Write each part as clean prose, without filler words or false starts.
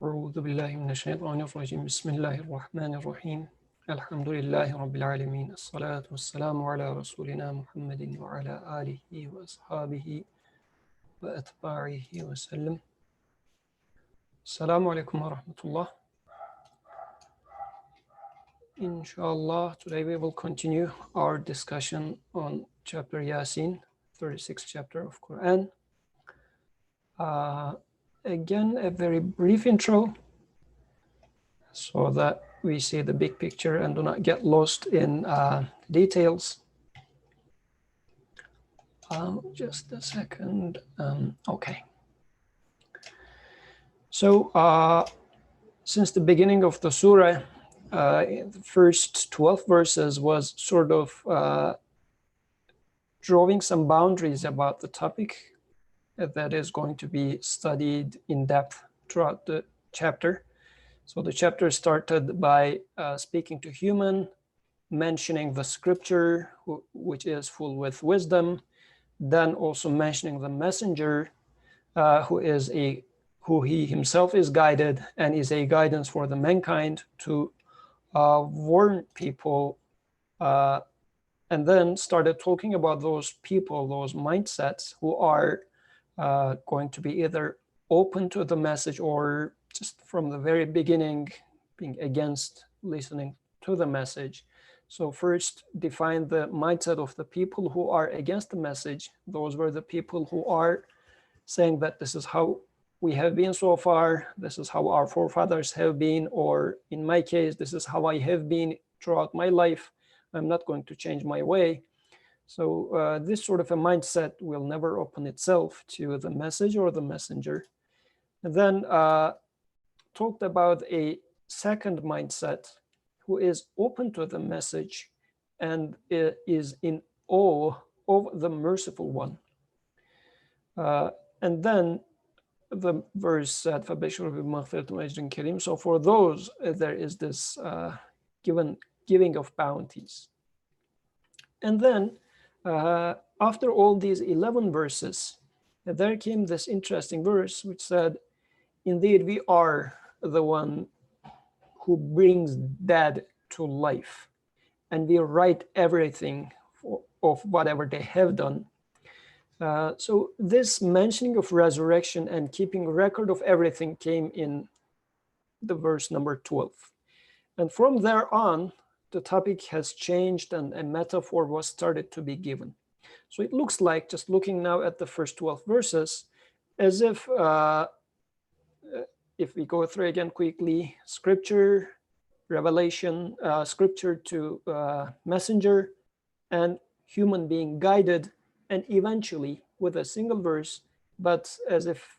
أعوذ بالله من الشيطان الرجيم بسم الله الرحمن الرحيم الحمد لله رب العالمين الصلاة والسلام على رسولنا محمد وعلى آله وأصحابه وأتباعه وسلم. Assalamu alaikum wa rahmatullah. Inshallah, today we will continue our discussion on chapter Yasin, 36th chapter of Quran. Again, a very brief intro so that we see the big picture and do not get lost in details. Just a second. Okay. So since the beginning of the surah, the first 12 verses was sort of drawing some boundaries about the topic that is going to be studied in depth throughout the chapter. So the chapter started by speaking to human, mentioning the scripture, which is full with wisdom, then also mentioning the messenger, who he himself is guided and is a guidance for the mankind to warn people, and then started talking about those people, those mindsets who are going to be either open to the message or just from the very beginning being against listening to the message. So first define the mindset of the people who are against the message. Those were the people who are saying that this is how we have been so far, this is how our forefathers have been, or in my case, this is how I have been throughout my life. I'm not going to change my way. So this sort of a mindset will never open itself to the message or the messenger. And then talked about a second mindset who is open to the message and is in awe of the merciful one. And then the verse said, so for those, there is this giving of bounties. And then after all these 11 verses, there came this interesting verse which said, indeed, we are the one who brings dead to life, and we write everything of whatever they have done. So this mentioning of resurrection and keeping record of everything came in the verse number 12. And from there on, the topic has changed and a metaphor was started to be given. So it looks like, just looking now at the first 12 verses, as if we go through again quickly, scripture, revelation, scripture to messenger, and human being guided, and eventually with a single verse, but as if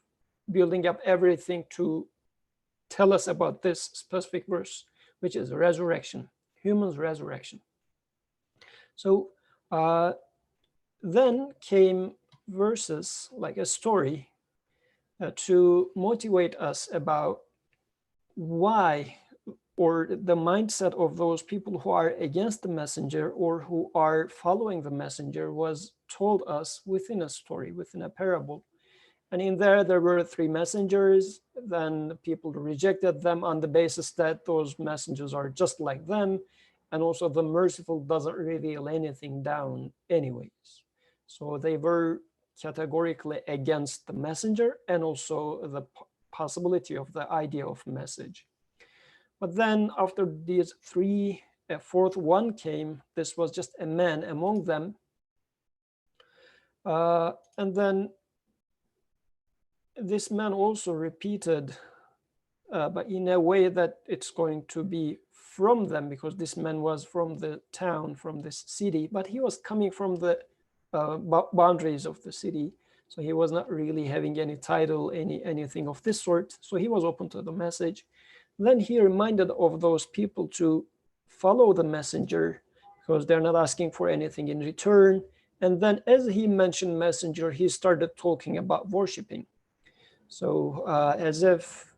building up everything to tell us about this specific verse, which is resurrection, human's resurrection. So then came verses like a story to motivate us about why, or the mindset of those people who are against the messenger or who are following the messenger was told us within a story, within a parable. And in there were 3 messengers. Then people rejected them on the basis that those messengers are just like them. And also the merciful doesn't reveal anything down anyways. So they were categorically against the messenger and also the possibility of the idea of message. But then after these 3, a fourth one came. This was just a man among them. And then this man also repeated, but in a way that it's going to be from them, because this man was from the town, from this city, but he was coming from the boundaries of the city. So he was not really having any title, anything of this sort. So he was open to the message. Then he reminded of those people to follow the messenger because they're not asking for anything in return. And then as he mentioned messenger, he started talking about worshiping. So as if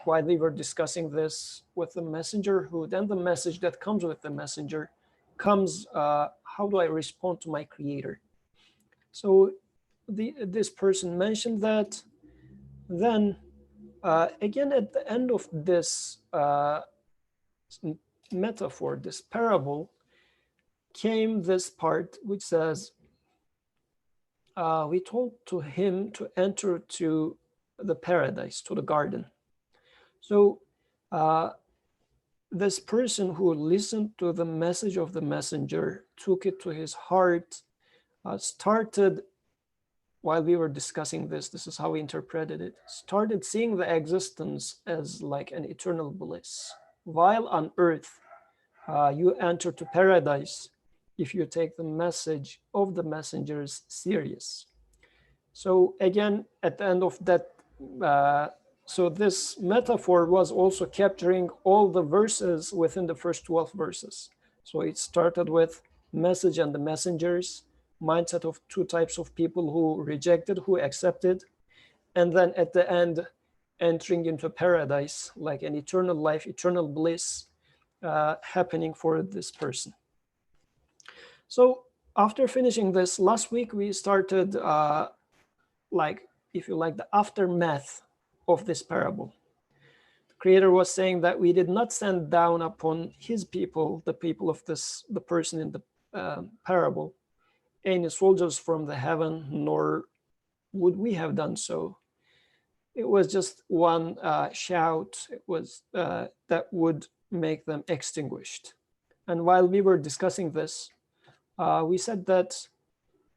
while they were discussing this with the messenger, who then the message that comes with the messenger comes, how do I respond to my creator? So this person mentioned that. Then Again, at the end of this metaphor, this parable, came this part which says, we told to him to enter to the paradise, to the garden. So this person who listened to the message of the messenger, took it to his heart, started, while we were discussing this is how we interpreted it, started seeing the existence as like an eternal bliss. While on earth, you enter to paradise if you take the message of the messengers serious. So again, at the end of that, so this metaphor was also capturing all the verses within the first 12 verses. So it started with message and the messengers, mindset of two types of people who rejected, who accepted, and then at the end, entering into paradise, like an eternal life, eternal bliss happening for this person. So after finishing this, last week we started like, if you like, the aftermath of this parable. The Creator was saying that we did not send down upon his people, the people of the person in the parable, any soldiers from the heaven, nor would we have done so. It was just one shout. It was that would make them extinguished. And while we were discussing this, we said that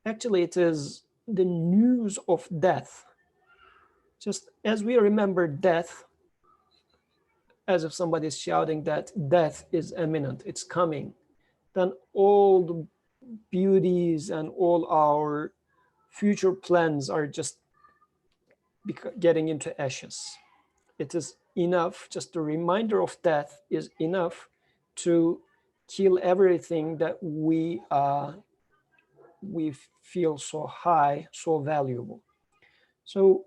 actually it is the news of death. Just as we remember death, as if somebody is shouting that death is imminent, it's coming, then all the beauties and all our future plans are just getting into ashes. It is enough, just a reminder of death is enough to kill everything that we feel so high, so valuable. So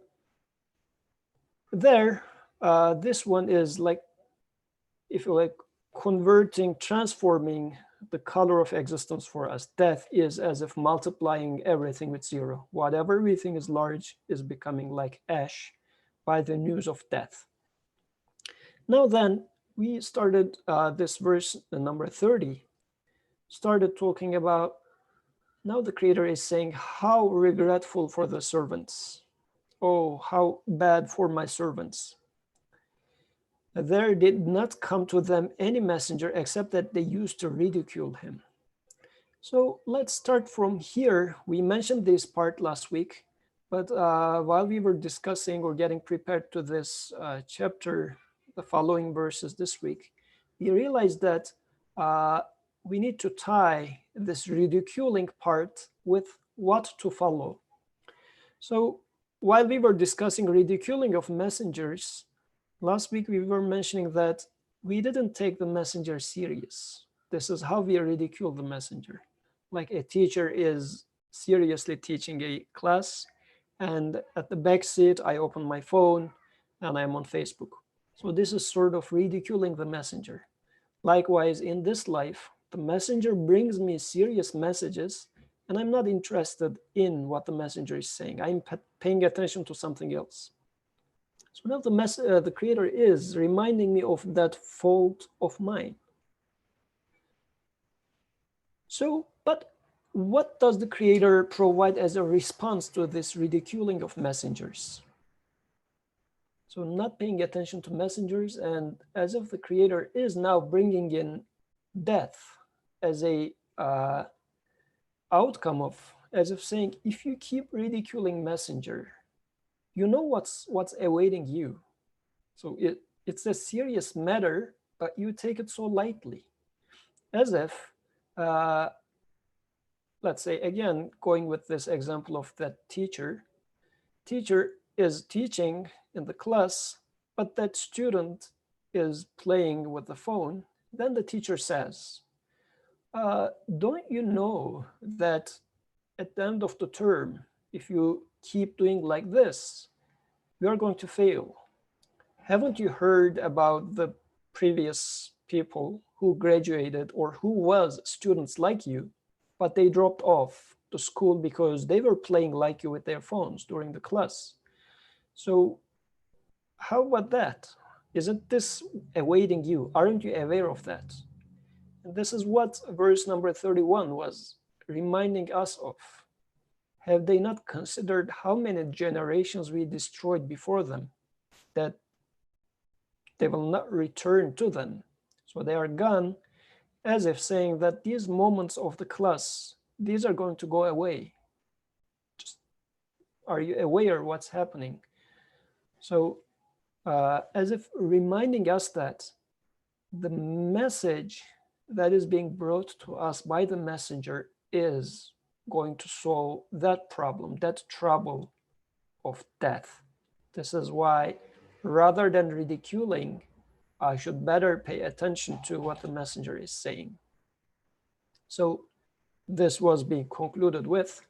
there, this one is like, if you like, converting, transforming the color of existence for us. Death is as if multiplying everything with zero. Whatever we think is large is becoming like ash by the news of death. Now then, we started this verse, number 30, started talking about, now the Creator is saying, how regretful for the servants. Oh, how bad for my servants. There did not come to them any messenger except that they used to ridicule him. So let's start from here. We mentioned this part last week, but while we were discussing or getting prepared to this chapter, the following verses this week, we realized that we need to tie this ridiculing part with what to follow. So while we were discussing ridiculing of messengers, last week we were mentioning that we didn't take the messenger serious. This is how we ridicule the messenger. Like a teacher is seriously teaching a class, and at the back seat, I open my phone and I'm on Facebook. So this is sort of ridiculing the messenger. Likewise, in this life, the messenger brings me serious messages, and I'm not interested in what the messenger is saying. I'm paying attention to something else. So now the Creator is reminding me of that fault of mine. So, but what does the Creator provide as a response to this ridiculing of messengers? So not paying attention to messengers, and as if the Creator is now bringing in death as a outcome of, as if saying, if you keep ridiculing messenger, you know what's awaiting you. So it's a serious matter, but you take it so lightly. As if, let's say, again, going with this example of that teacher is teaching in the class, but that student is playing with the phone. Then the teacher says, don't you know that at the end of the term, if you keep doing like this, you are going to fail? Haven't you heard about the previous people who graduated or who was students like you, but they dropped off to school because they were playing like you with their phones during the class? So how about that? Isn't this awaiting you? Aren't you aware of that? And this is what verse number 31 was reminding us of. Have they not considered how many generations we destroyed before them, that they will not return to them? So they are gone, as if saying that these moments of the class, these are going to go away. Just, are you aware what's happening? So as if reminding us that the message that is being brought to us by the messenger is going to solve that problem, that trouble of death. This is why, rather than ridiculing, I should better pay attention to what the messenger is saying. So this was being concluded with,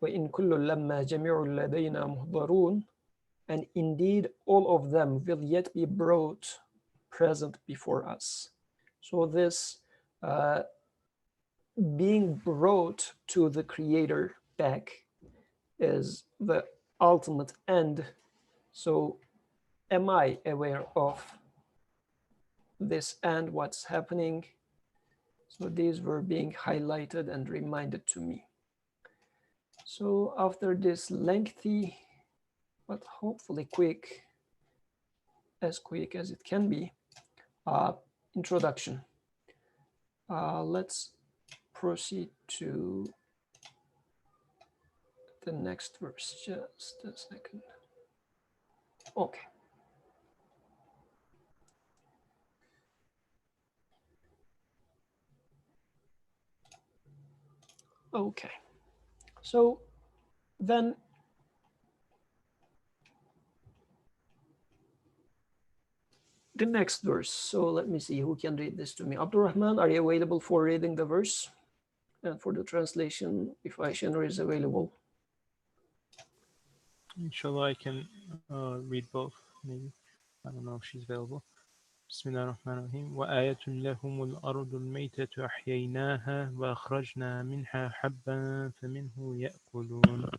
وَإِن كُلٌّ لَمَّا جَمِيعٌ لَدَيْنَا مُحْضَرُونَ, and indeed all of them will yet be brought present before us. So this being brought to the Creator back is the ultimate end. So am I aware of this and what's happening? So these were being highlighted and reminded to me. So after this lengthy, but hopefully quick as it can be, introduction, let's proceed to the next verse. Just a second. Okay. Okay. So then the next verse. So let me see who can read this to me. Abdurrahman, are you available for reading the verse? And for the translation, if Aishanur is available. Inshallah, I can read both, maybe. I don't know if she's available. بسم الله الرحمن الرحيم وآية لهم الأرض الميتة أحييناها وأخرجنا منها حبا فمنه يأكلون.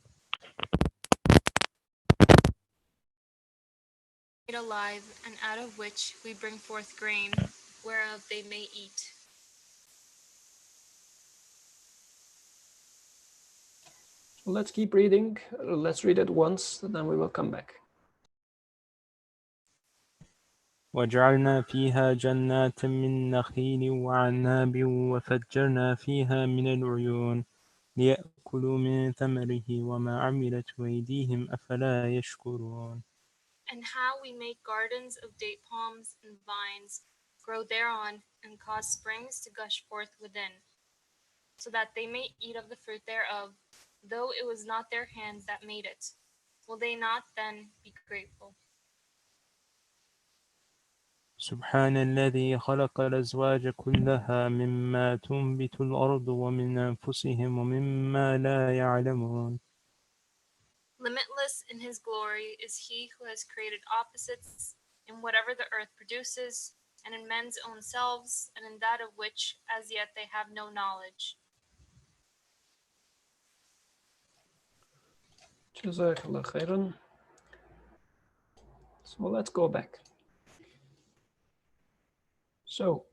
Made alive, and out of which we bring forth grain, whereof they may eat. Let's keep reading. Let's read it once, then we will come back. وجعلنا فيها جنات من نخيل وعناب وفجرنا فيها من العيون ليأكلوا من ثمره وما عملته أيديهم أفلا يشكرون. And how we make gardens of date palms and vines grow thereon, and cause springs to gush forth within, so that they may eat of the fruit thereof, though it was not their hands that made it. Will they not then be grateful? سبحان الذي خلق الأزواج كلها مما تنبت الأرض ومن أنفسهم ومما لا يعلمون. Limitless in his glory is he who has created opposites in whatever the earth produces, and in men's own selves, and in that of which as yet they have no knowledge. Jazakallah khairan. So let's go back. So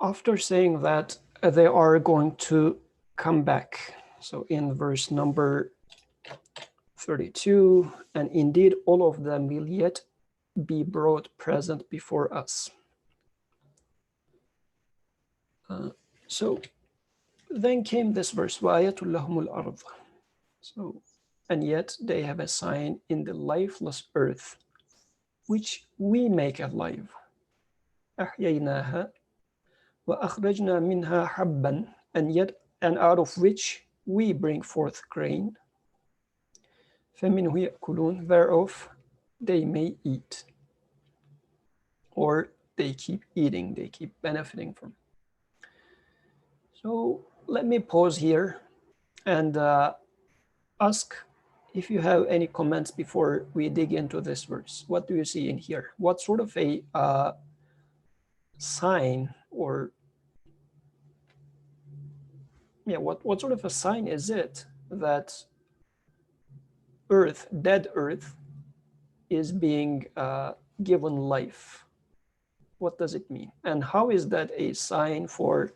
after saying that they are going to come back, so in verse number 32, and indeed all of them will yet be brought present before us. So then came this verse, وَآيَةٌ لَهُمُ الْأَرْضِ. So, and yet they have a sign in the lifeless earth, which we make alive. أَحْيَيْنَاهَا وَأَخْرَجْنَا مِنْهَا حَبًّا, and out of which we bring forth grain. فَمِنْهُ يَأْكُلُونَ, whereof they may eat, or they keep eating, they keep benefiting from. So let me pause here and ask if you have any comments before we dig into this verse. What do you see in here? What sort of a sign, or what sort of a sign is it that earth, dead earth, is being given life. What does it mean? And how is that a sign for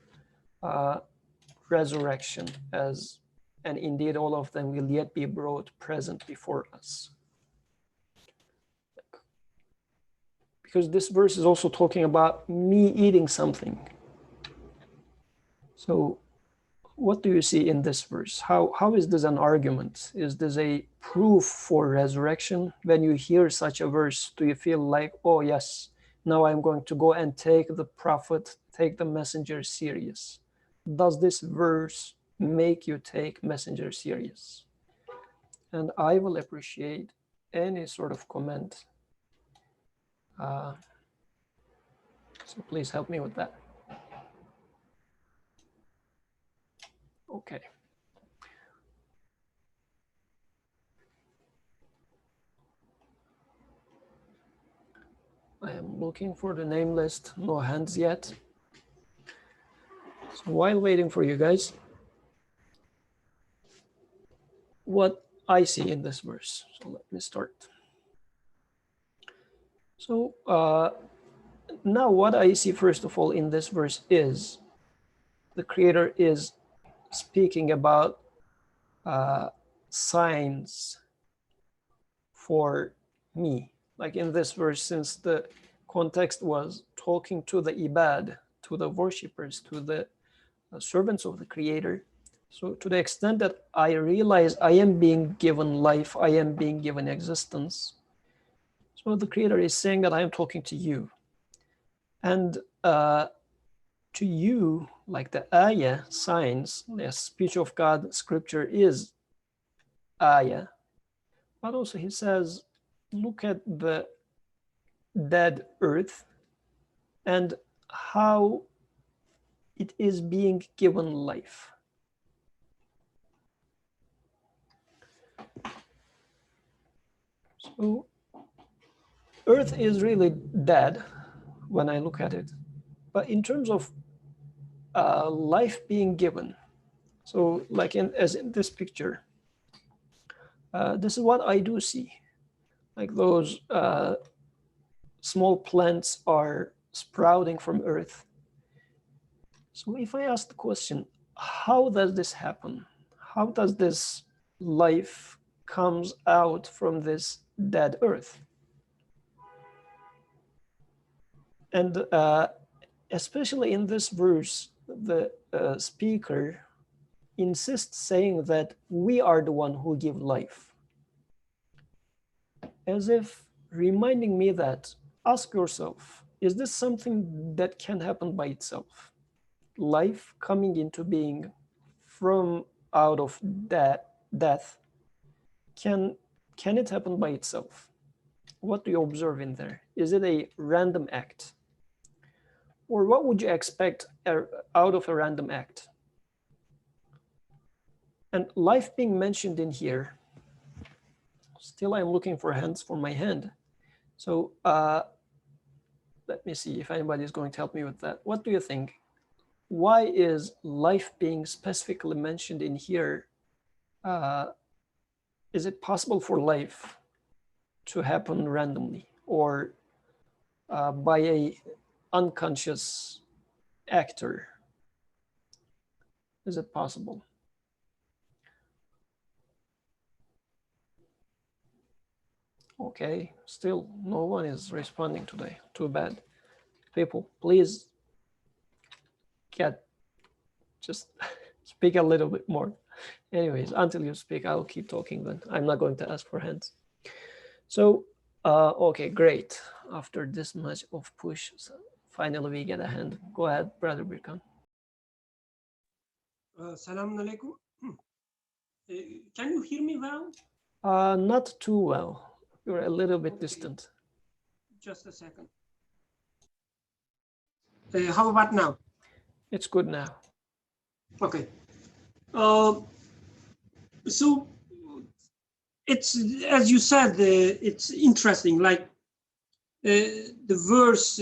resurrection, and indeed all of them will yet be brought present before us? Because this verse is also talking about me eating something. So what do you see in this verse? How is this an argument? Is this a proof for resurrection? When you hear such a verse, do you feel like, oh yes, now I'm going to go and take the prophet, take the messenger serious? Does this verse make you take messenger serious? And I will appreciate any sort of comment. So please help me with that. Okay. I am looking for the name list. No hands yet. So while waiting for you guys, what I see in this verse. So let me start. So now what I see first of all in this verse is the Creator is speaking about signs for me. Like in this verse, since the context was talking to the ibad, to the worshippers, to the servants of the Creator. So to the extent that I realize I am being given life, I am being given existence. So the Creator is saying that I am talking to you. And to you, like the ayah, signs, the speech of God, scripture is ayah. But also he says, look at the dead earth and how it is being given life. So earth is really dead when I look at it. But in terms of life being given, so like as in this picture, this is what I do see. Like those small plants are sprouting from earth. So if I ask the question, how does this happen? How does this life comes out from this dead earth? And especially in this verse, the speaker insists saying that we are the one who give life. As if reminding me that, ask yourself, is this something that can happen by itself? Life coming into being from out of death, can it happen by itself? What do you observe in there? Is it a random act? Or what would you expect out of a random act? And life being mentioned in here, still I'm looking for hands for my hand. So let me see if anybody is going to help me with that. What do you think? Why is life being specifically mentioned in here? Is it possible for life to happen randomly or by a unconscious actor? Is it possible? Okay, still no one is responding today. Too bad. People, please just speak a little bit more. Anyways, until you speak, I'll keep talking then. I'm not going to ask for hands. So, okay, great. After this much of push, so finally we get a hand. Go ahead, Brother Birkan. Salaam alaikum. Can you hear me well? Not too well. You're a little bit Okay. distant. Just a second. How about now? It's good now. Okay. So it's, as you said, it's interesting. Like the verse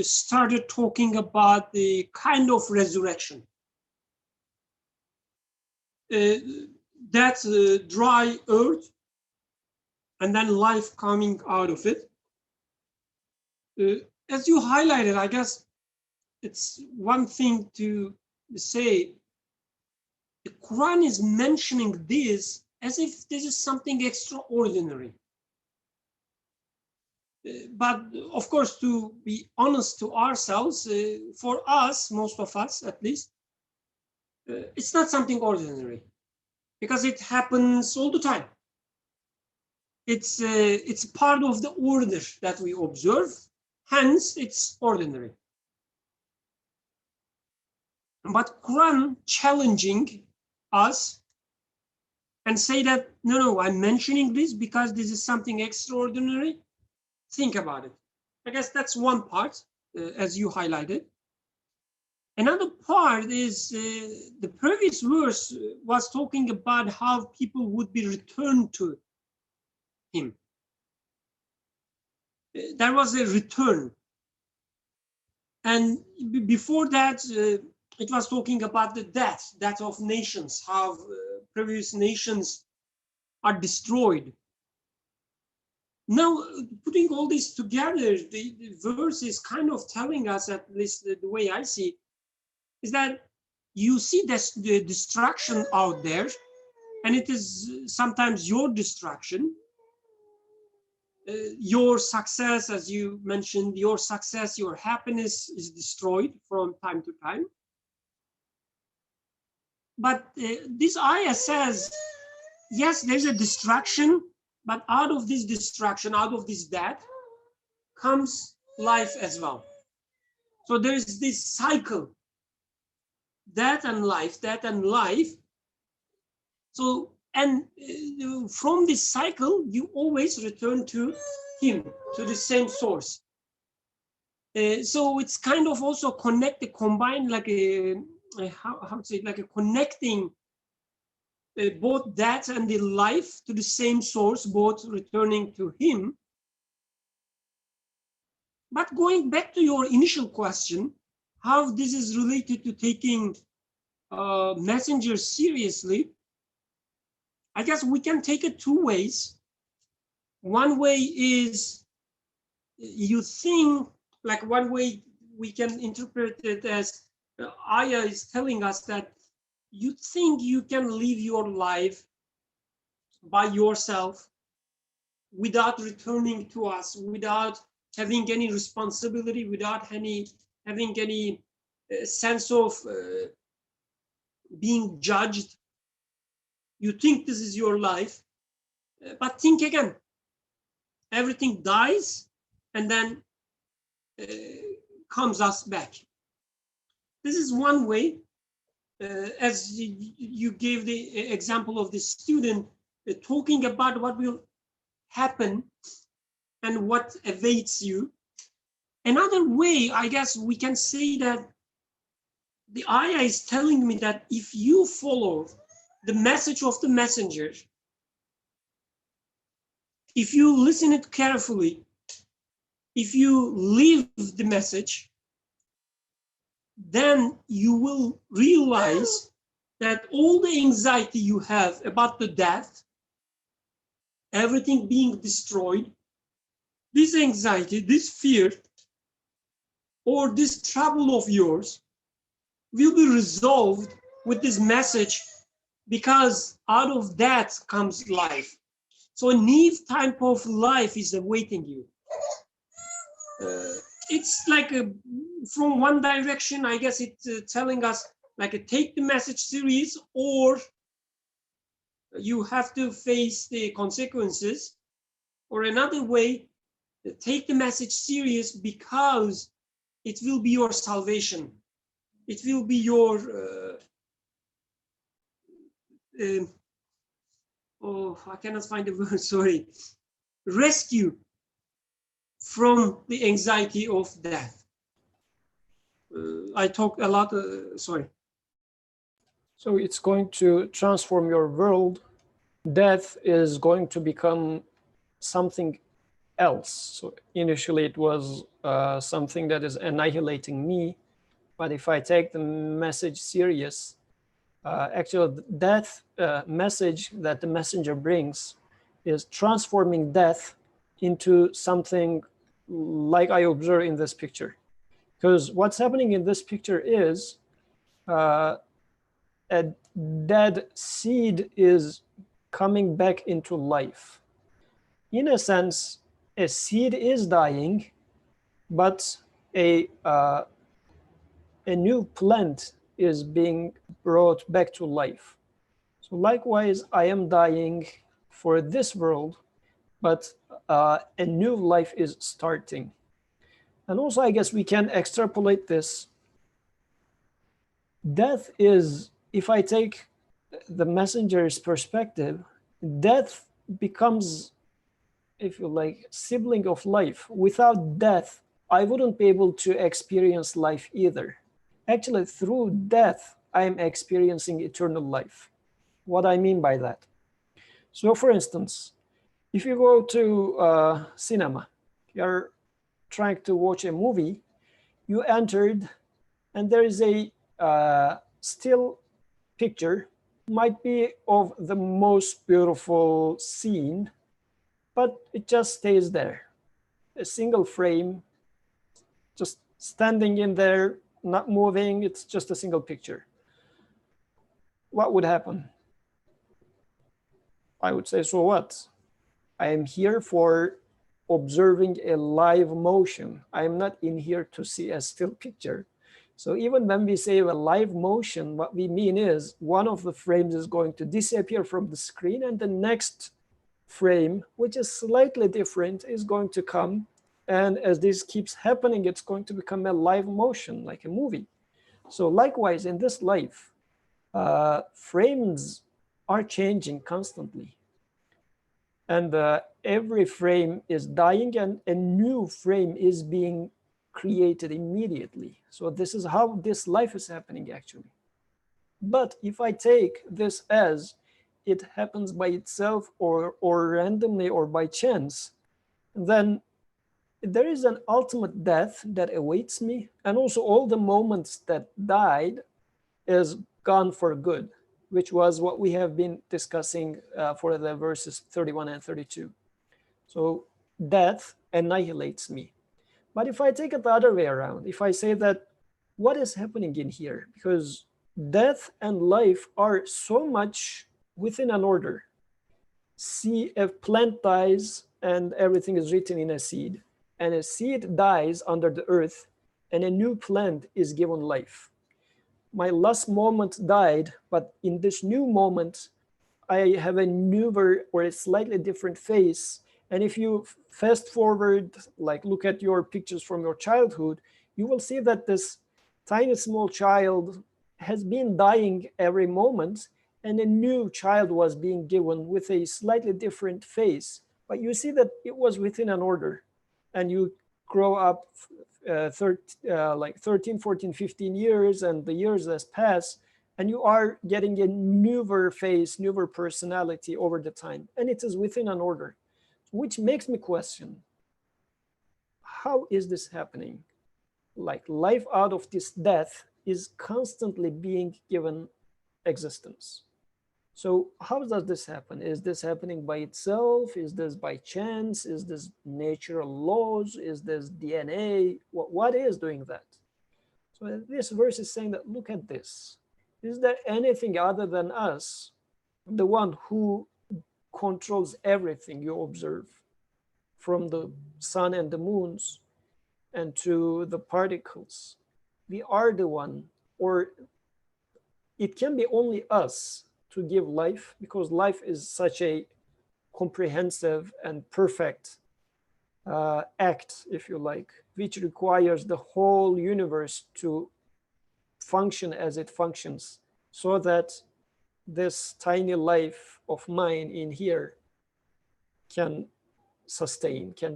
started talking about the kind of resurrection. That dry earth and then life coming out of it. As you highlighted, I guess it's one thing to say the Quran is mentioning this as if this is something extraordinary. But of course, to be honest to ourselves, for us, most of us at least, it's not something ordinary because it happens all the time. It's part of the order that we observe, hence it's ordinary. But Quran challenging us and say that, no, I'm mentioning this because this is something extraordinary. Think about it. I guess that's one part, as you highlighted. Another part is the previous verse was talking about how people would be returned to him. There was a return. And before that, it was talking about the death of nations, how previous nations are destroyed. Now, putting all this together, the verse is kind of telling us, at least the way I see, is that you see the destruction out there, and it is sometimes your destruction. Your success, as you mentioned, your success, your happiness is destroyed from time to time. But this ayah says, yes, there's a destruction, but out of this destruction, out of this death, comes life as well. So there's this cycle, death and life, death and life. So, and from this cycle, you always return to him, to the same source. So it's kind of also combined like a, how to say, like a connecting both that and the life to the same source, both returning to him. But going back to your initial question, how this is related to taking messengers seriously, I guess we can take it two ways. One way is you think, like one way we can interpret it as ayah is telling us that you think you can live your life by yourself without returning to us, without having any responsibility, without having any sense of being judged. You think this is your life, but think again. Everything dies and then comes us back. This is one way. As you gave the example of the student talking about what will happen and what awaits you. Another way, I guess we can say that the ayah is telling me that if you follow the message of the messenger, if you listen it carefully, if you live the message, then you will realize that all the anxiety you have about the death, everything being destroyed, this anxiety, this fear, or this trouble of yours will be resolved with this message, because out of that comes life. So a new type of life is awaiting you. It's like from one direction, I guess it's telling us like take the message serious, or you have to face the consequences. Or another way, take the message serious because it will be your salvation. It will be your I cannot find the word, sorry. Rescue from the anxiety of death. I talk a lot, sorry. So it's going to transform your world. Death is going to become something else. So initially it was something that is annihilating me, but if I take the message serious, actually that message that the messenger brings is transforming death into something like I observe in this picture. Because what's happening in this picture is a dead seed is coming back into life. In a sense, a seed is dying, but a new plant is being brought back to life. So likewise, I am dying for this world, but a new life is starting. And also, I guess we can extrapolate this. Death is, if I take the messenger's perspective, death becomes, if you like, sibling of life. Without death, I wouldn't be able to experience life either. Actually, through death, I am experiencing eternal life. What I mean by that. So for instance, if you go to cinema, you're trying to watch a movie, you entered and there is a still picture, might be of the most beautiful scene, but it just stays there. A single frame, just standing in there, not moving, it's just a single picture. What would happen? I would say, so what? I am here for observing a live motion. I am not in here to see a still picture. So even when we say a live motion, what we mean is one of the frames is going to disappear from the screen and the next frame, which is slightly different, is going to come. And as this keeps happening, it's going to become a live motion, like a movie. So likewise, in this life, frames are changing constantly. And every frame is dying and a new frame is being created immediately. So this is how this life is happening actually. But if I take this as it happens by itself or randomly or by chance, then there is an ultimate death that awaits me. And also all the moments that died is gone for good, which was what we have been discussing for the verses 31 and 32. So death annihilates me. But if I take it the other way around, if I say that what is happening in here? Because death and life are so much within an order. See, a plant dies and everything is written in a seed. And a seed dies under the earth and a new plant is given life. My last moment died, but in this new moment, I have a newer or a slightly different face. And if you fast forward, like look at your pictures from your childhood, you will see that this tiny small child has been dying every moment and a new child was being given with a slightly different face. But you see that it was within an order and you grow up like 13, 14, 15 years and the years has passed and you are getting a newer face, newer personality over the time. And it is within an order, which makes me question, how is this happening? Like life out of this death is constantly being given existence. So how does this happen? Is this happening by itself? Is this by chance? Is this natural laws? Is this DNA? What is doing that? So this verse is saying that, look at this. Is there anything other than us, the one who controls everything you observe, from the sun and the moons and to the particles? We are the one, or it can be only us to give life, because life is such a comprehensive and perfect act, if you like, which requires the whole universe to function as it functions, so that this tiny life of mine in here can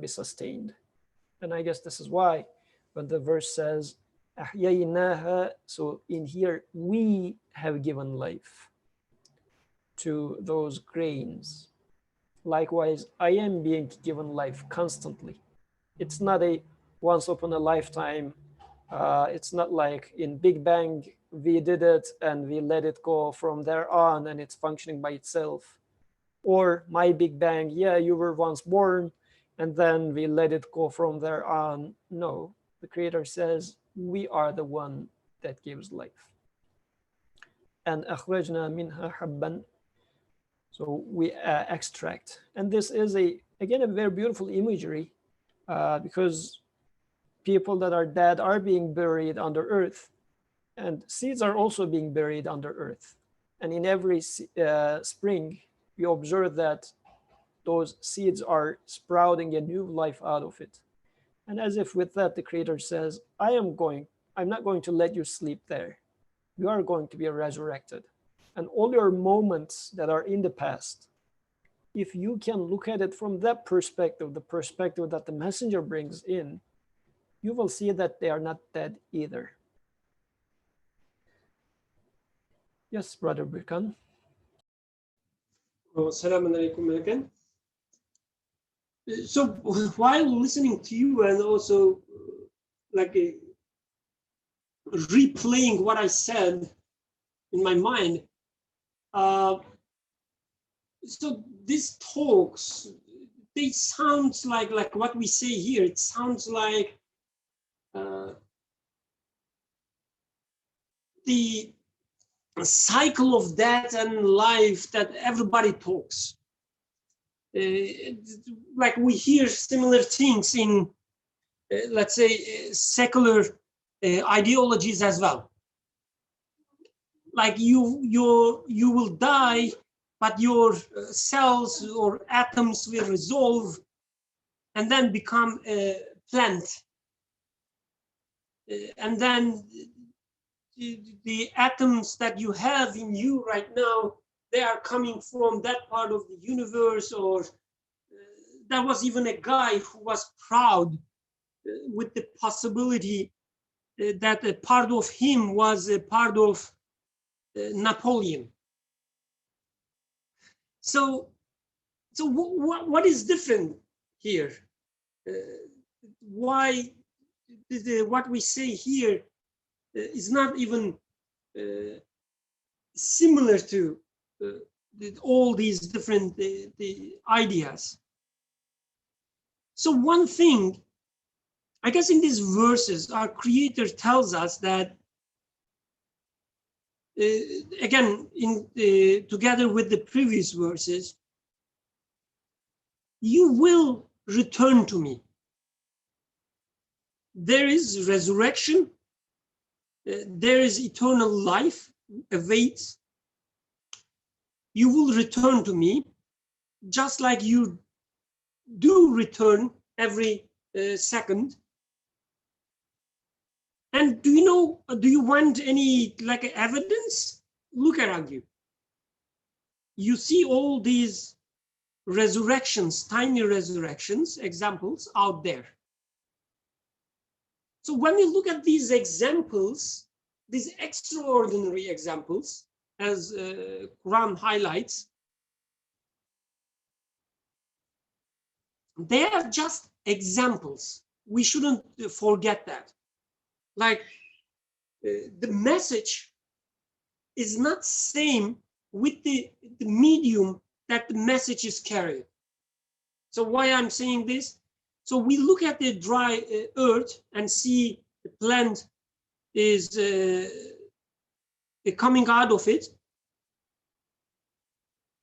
be sustained. And I guess this is why when the verse says, أحييناها, so in here, we have given life to those grains. Likewise, I am being given life constantly. It's not a once upon a lifetime. It's not like in Big Bang, we did it and we let it go from there on and it's functioning by itself. Or my Big Bang, yeah, you were once born, and then we let it go from there on. No, the Creator says, we are the one that gives life. And أخرجنا منها حبا, so we extract. And this is, again, a very beautiful imagery, because people that are dead are being buried under earth, and seeds are also being buried under earth. And in every spring, you observe that those seeds are sprouting a new life out of it. And as if with that, the Creator says, I'm not going to let you sleep there. You are going to be resurrected. And all your moments that are in the past, if you can look at it from that perspective, the perspective that the messenger brings in, you will see that they are not dead either. Yes, Brother Birkan. Oh, Assalamu alaikum again. So while listening to you and also replaying what I said in my mind, so these talks, they sound like what we say here. It sounds like the cycle of death and life that everybody talks. Like we hear similar things in, let's say, secular ideologies as well. Like you will die, but your cells or atoms will resolve and then become a plant. And then the atoms that you have in you right now, they are coming from that part of the universe. Or there was even a guy who was proud with the possibility that a part of him was a part of Napoleon. So what is different here? Why what we say here is not even similar to all these different the ideas. So one thing, I guess in these verses, our Creator tells us that, again, together with the previous verses, you will return to me. There is resurrection, there is eternal life awaits. You will return to me, just like you do return every second. And do you want any evidence? Look around you. You see all these resurrections, tiny resurrections, examples out there. So when we look at these examples, these extraordinary examples, as Quran highlights, they are just examples. We shouldn't forget that. Like the message is not same with the medium that the message is carried. So why I'm saying this? So we look at the dry earth and see the plant is coming out of it.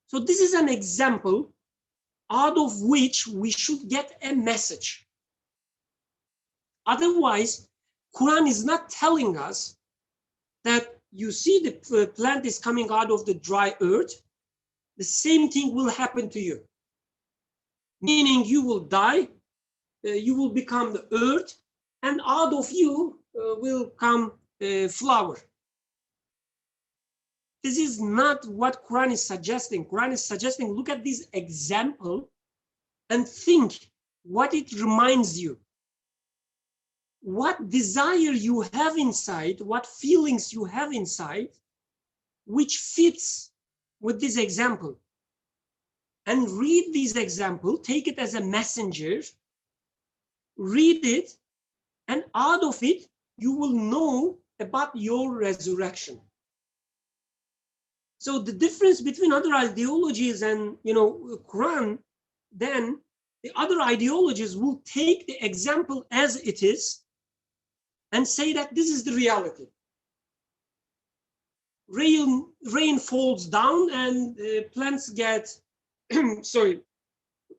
So this is an example out of which we should get a message. Otherwise, Quran is not telling us that you see the plant is coming out of the dry earth, the same thing will happen to you. Meaning you will die, you will become the earth, and out of you will come a flower. This is not what Quran is suggesting. Quran is suggesting, look at this example and think what it reminds you. What desire you have inside, what feelings you have inside, which fits with this example. And read this example, take it as a messenger, read it, and out of it, you will know about your resurrection. So the difference between other ideologies and, Quran, then the other ideologies will take the example as it is and say that this is the reality. Rain falls down and plants get, sorry,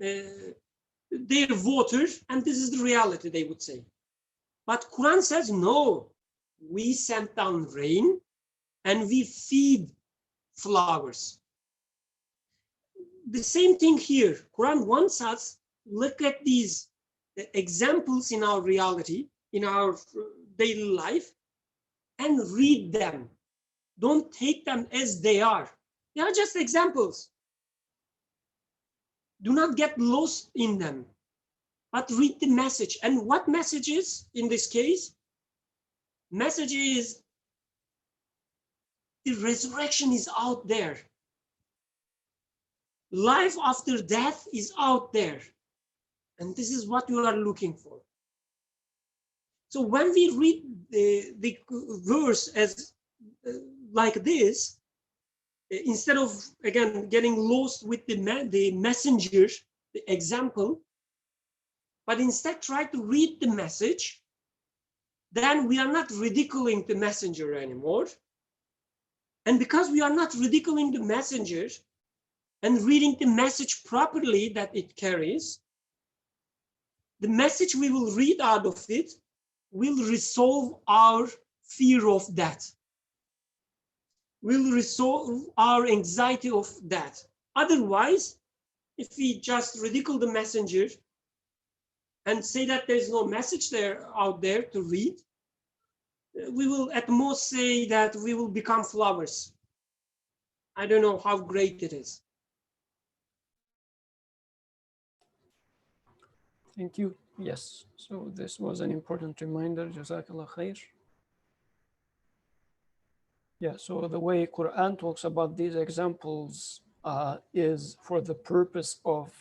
their water, and this is the reality, they would say. But Quran says, no, we sent down rain and we feed flowers. The same thing here. Quran wants us look at these examples in our reality, in our daily life, and read them. Don't take them as they are. They are just examples. Do not get lost in them, but read the message. And what message is in this case? Message is the resurrection is out there. Life after death is out there. And this is what you are looking for. So when we read the verse as like this, instead of, again, getting lost with the messenger, the example, but instead try to read the message, then we are not ridiculing the messenger anymore. And because we are not ridiculing the messenger and reading the message properly that it carries, the message we will read out of it will resolve our fear of death, will resolve our anxiety of death. Otherwise, if we just ridicule the messenger and say that there's no message out there to read, we will at most say that we will become flowers. I don't know how great it is. Thank you. Yes, so this was an important reminder. Jazakallah khair. Yeah, so the way Quran talks about these examples is for the purpose of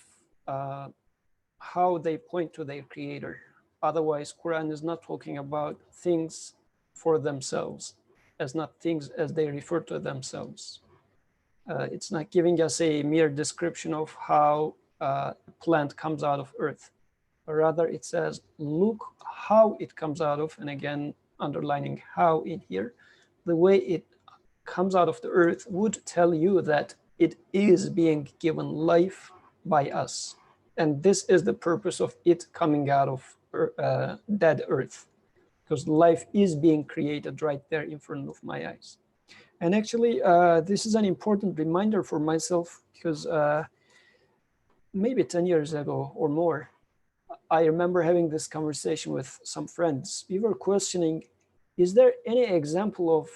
how they point to their creator. Otherwise, Quran is not talking about things for themselves, as not things as they refer to themselves. It's not giving us a mere description of how a plant comes out of earth. Rather, it says, look how it comes out of, and again, underlining how in here, the way it comes out of the earth would tell you that it is being given life by us. And this is the purpose of it coming out of dead earth, because life is being created right there in front of my eyes. And actually, this is an important reminder for myself, because maybe 10 years ago or more, I remember having this conversation with some friends. We were questioning, is there any example of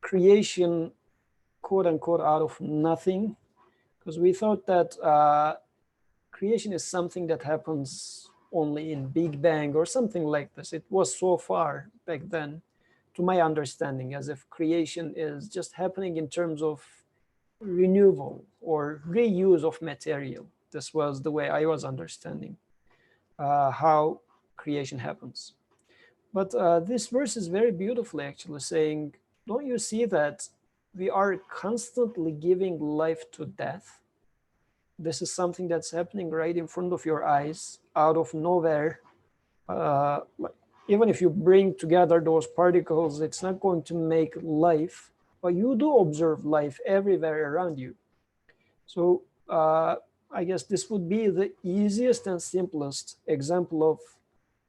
creation, quote unquote, out of nothing? Because we thought that creation is something that happens only in Big Bang or something like this. It was so far back then, to my understanding, as if creation is just happening in terms of renewal or reuse of material. This was the way I was understanding how creation happens. But this verse is very beautifully actually saying, don't you see that we are constantly giving life to death? This is something that's happening right in front of your eyes, out of nowhere. Even if you bring together those particles, it's not going to make life, but you do observe life everywhere around you. So I guess this would be the easiest and simplest example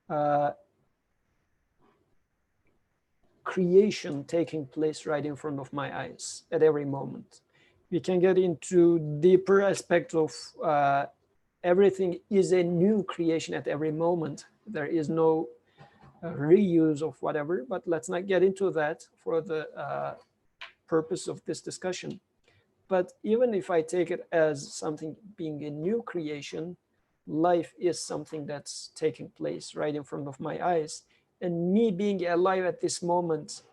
of creation taking place right in front of my eyes at every moment. We can get into deeper aspects of everything is a new creation at every moment. There is no reuse of whatever, but let's not get into that for the purpose of this discussion. But even if I take it as something being a new creation, life is something that's taking place right in front of my eyes. And me being alive at this moment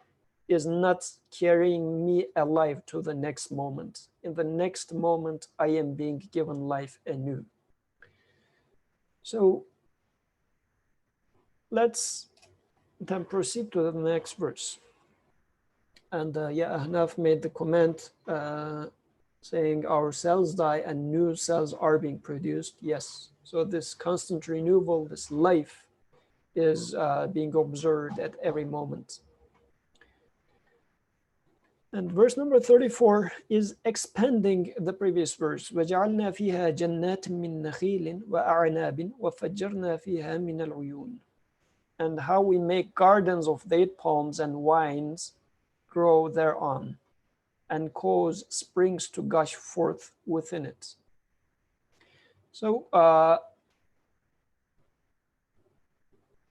is not carrying me alive to the next moment. In the next moment, I am being given life anew. So let's then proceed to the next verse. And yeah, Ahnaf made the comment saying our cells die and new cells are being produced. Yes, so this constant renewal, this life is being observed at every moment. And verse number 34 is expanding the previous verse. وَجَعَلْنَا فِيهَا جَنَّاتٍ مِّن نَخِيلٍ وَأَعْنَابٍ وَفَجَّرْنَا فِيهَا مِنَ الْعُيُونِ. And how we make gardens of date palms and wines grow thereon, and cause springs to gush forth within it. So,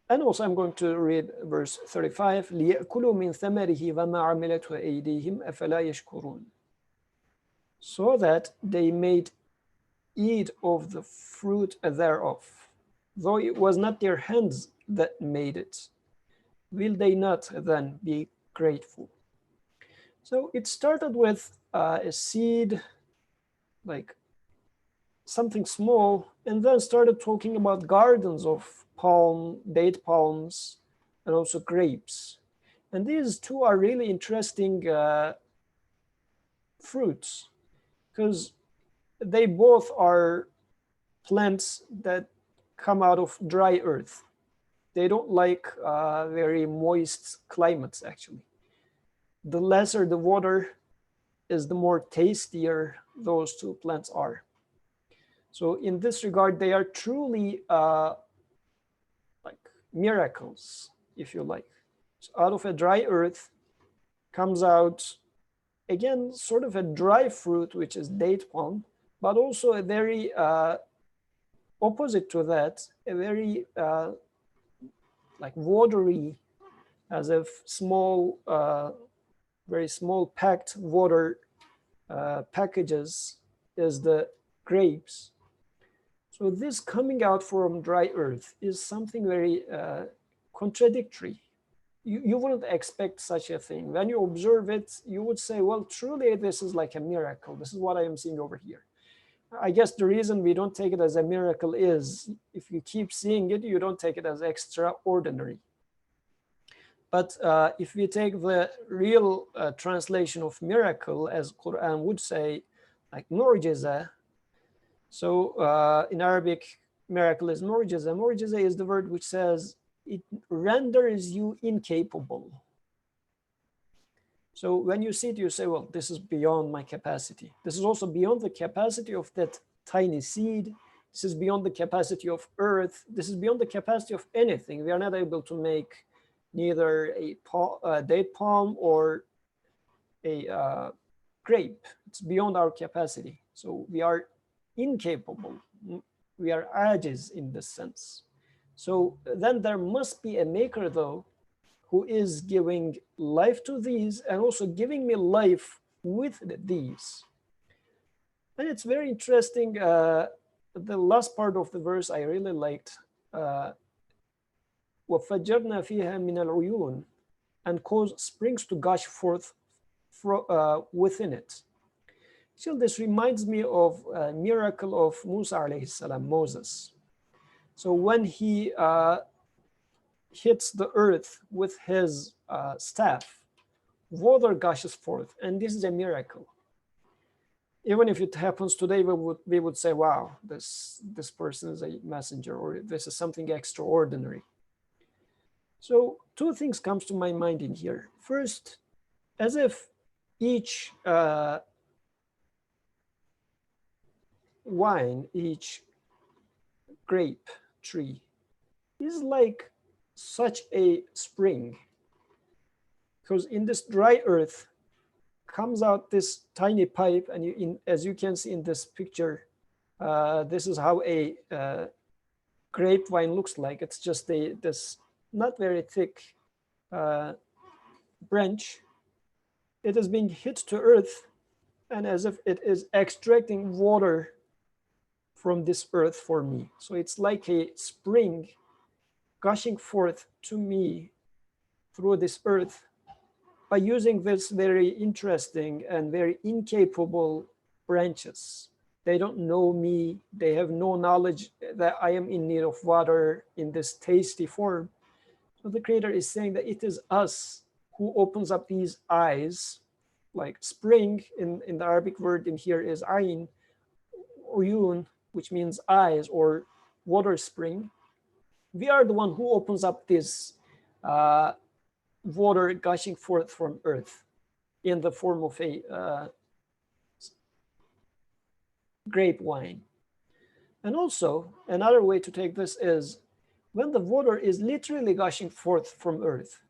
and also I'm going to read verse 35. لِيَأْكُلُوا مِنْ ثَمَرِهِ وَمَا عَمِلَتْهُ أَيْدِيهِمْ أَفَلَا يَشْكُرُونَ. So that they may eat of the fruit thereof, though it was not their hands that made it. Will they not then be grateful? So it started with a seed, like something small, and then started talking about gardens of date palms, and also grapes. And these two are really interesting fruits, because they both are plants that come out of dry earth. They don't like very moist climates, actually. The lesser the water is, the more tastier those two plants are. So in this regard, they are truly like miracles, if you like. So out of a dry earth comes out, again, sort of a dry fruit, which is date palm, but also a very opposite to that, a very like watery, as if small, very small packed water packages is the grapes. So this coming out from dry earth is something very contradictory. You wouldn't expect such a thing. When you observe it, you would say, well, truly this is like a miracle. This is what I am seeing over here. I guess the reason we don't take it as a miracle is if you keep seeing it, you don't take it as extraordinary. But if we take the real translation of miracle, as Quran would say, like mu'jiza. So in Arabic, miracle is mu'jiza. Mu'jiza is the word which says it renders you incapable. So when you see it, you say, well, this is beyond my capacity. This is also beyond the capacity of that tiny seed. This is beyond the capacity of earth. This is beyond the capacity of anything. We are not able to make neither a date palm or a grape. It's beyond our capacity. So we are incapable. We are ajiz in this sense. So then there must be a maker, though, who is giving life to these and also giving me life with these. And it's very interesting. The last part of the verse I really liked. وَفَجَّرْنَا فِيهَا مِنَ الْعُيُونِ, and cause springs to gush forth within it. So this reminds me of a miracle of Musa alayhi salam, Moses. So when he hits the earth with his staff, water gushes forth, and this is a miracle. Even if it happens today, we would say, wow, this person is a messenger, or this is something extraordinary. So two things comes to my mind in here. First, as if each wine, each grape tree is like such a spring, because in this dry earth comes out this tiny pipe, and as you can see in this picture, this is how a grapevine looks like. It's just this not very thick branch. It is being hit to earth, and as if it is extracting water from this earth for me. So it's like a spring gushing forth to me through this earth by using this very interesting and very incapable branches. They don't know me. They have no knowledge that I am in need of water in this tasty form. So the Creator is saying that it is us who opens up these eyes, like spring in the Arabic word in here is ayn, uyun, which means eyes or water spring. We are the one who opens up this water gushing forth from earth in the form of a grape wine. And also another way to take this is when the water is literally gushing forth from earth,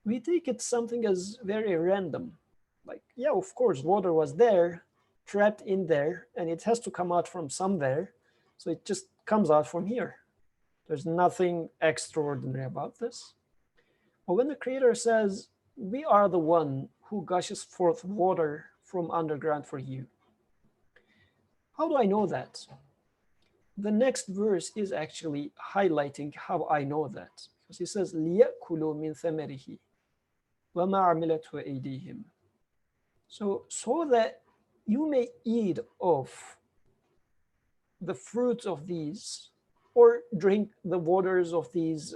we take it something as very random. Like, yeah, of course, water was there, trapped in there, and it has to come out from somewhere. So it just comes out from here. There's nothing extraordinary about this. But when the Creator says, we are the one who gushes forth water from underground for you, how do I know that? The next verse is actually highlighting how I know that. Because he says, لِيَأْكُلُوا مِنْ ثَمَرِهِ وَمَا عَمِلَتْهُ أَيْدِيهِمْ. So that you may eat of the fruits of these or drink the waters of these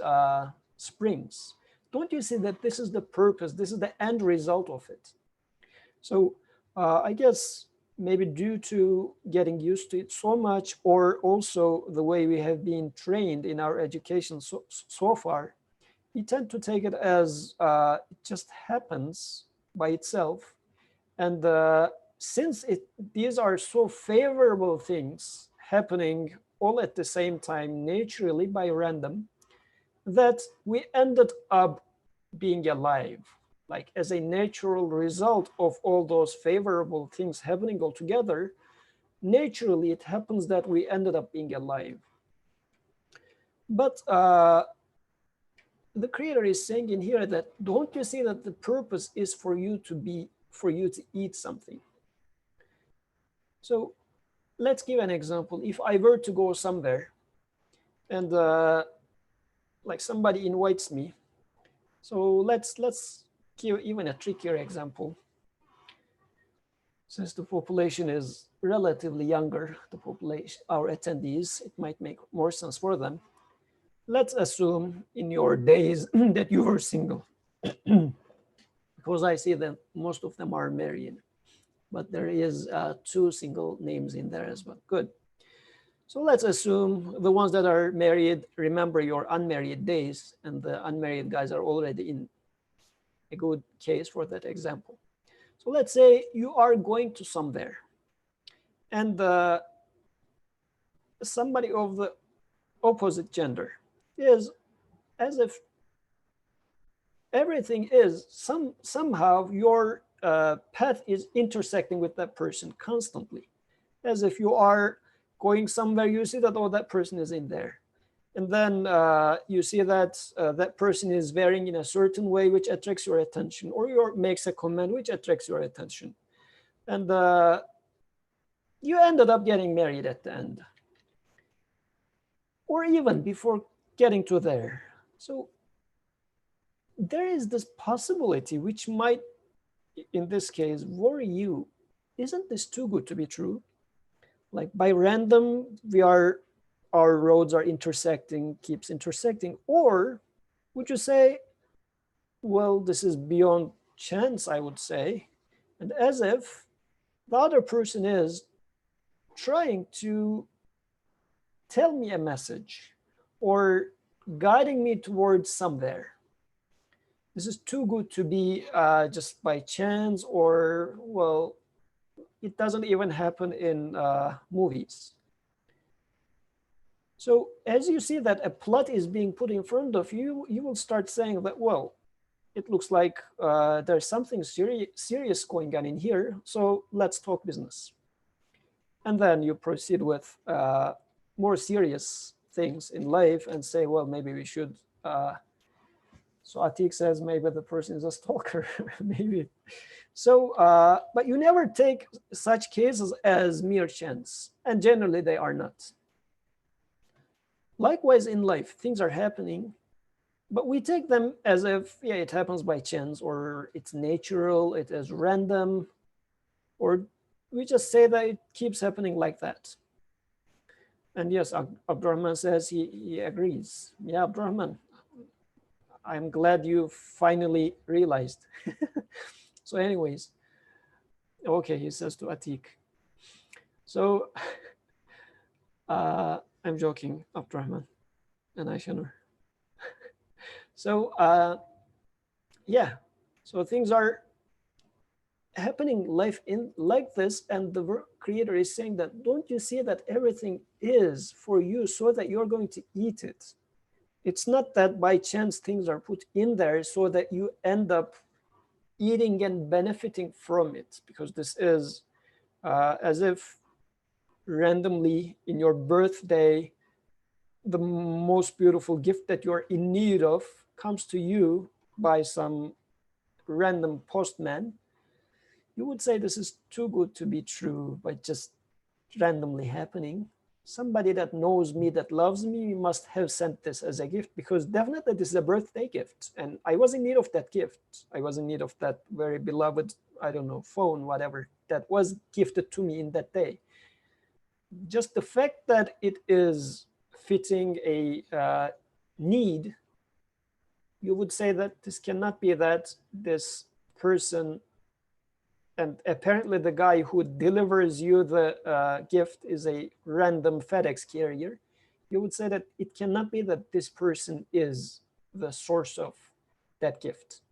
springs. Don't you see that this is the purpose? This is the end result of it. So I guess maybe due to getting used to it so much, or also the way we have been trained in our education so far, we tend to take it as it just happens by itself. And since these are so favorable things happening all at the same time, naturally by random, that we ended up being alive. Like as a natural result of all those favorable things happening all together, naturally it happens that we ended up being alive. But the Creator is saying in here that, don't you see that the purpose is for you to eat something? So let's give an example. If I were to go somewhere and like somebody invites me, so let's give even a trickier example. Since the population is relatively younger, the population, our attendees, it might make more sense for them. Let's assume in your days that you were single, because I see that most of them are married, but there is 2 single names in there as well. Good. So let's assume the ones that are married remember your unmarried days, and the unmarried guys are already in a good case for that example. So let's say you are going to somewhere, and somebody of the opposite gender is as if everything is somehow your path is intersecting with that person constantly. As if you are going somewhere, you see that, oh, that person is in there. And then you see that that person is wearing in a certain way which attracts your attention, or makes a comment which attracts your attention. And you ended up getting married at the end, or even before getting to there. So there is this possibility which might, in this case, worry you. Isn't this too good to be true? Like by random, our roads are intersecting, keeps intersecting. Or would you say, well, this is beyond chance, I would say. And as if the other person is trying to tell me a message or guiding me towards somewhere. This is too good to be just by chance, or, well, it doesn't even happen in movies. So as you see that a plot is being put in front of you, you will start saying that, well, it looks like there's something serious going on in here, so let's talk business. And then you proceed with more serious things in life and say, well, maybe we should. So Atiq says maybe the person is a stalker, maybe. So, but you never take such cases as mere chance, and generally they are not. Likewise in life, things are happening, but we take them as if, yeah, it happens by chance, or it's natural, it is random, or we just say that it keeps happening like that. And yes, Abdurrahman says he agrees. Yeah, Abdurrahman, I'm glad you finally realized. So anyways, okay, he says to Atik. So I'm joking, Abdurrahman and Aishanur. So yeah, so things are happening life in like this, and the creator is saying that, don't you see that everything is for you so that you're going to eat it? It's not that by chance things are put in there so that you end up eating and benefiting from it, because this is as if randomly in your birthday the most beautiful gift that you're in need of comes to you by some random postman. You would say this is too good to be true, by just randomly happening. Somebody that knows me, that loves me, must have sent this as a gift, because definitely this is a birthday gift. And I was in need of that gift. I was in need of that very beloved, I don't know, phone, whatever, that was gifted to me in that day. Just the fact that it is fitting a need, you would say that this cannot be that this person, and apparently the guy who delivers you the gift is a random FedEx carrier. You would say that it cannot be that this person is the source of that gift.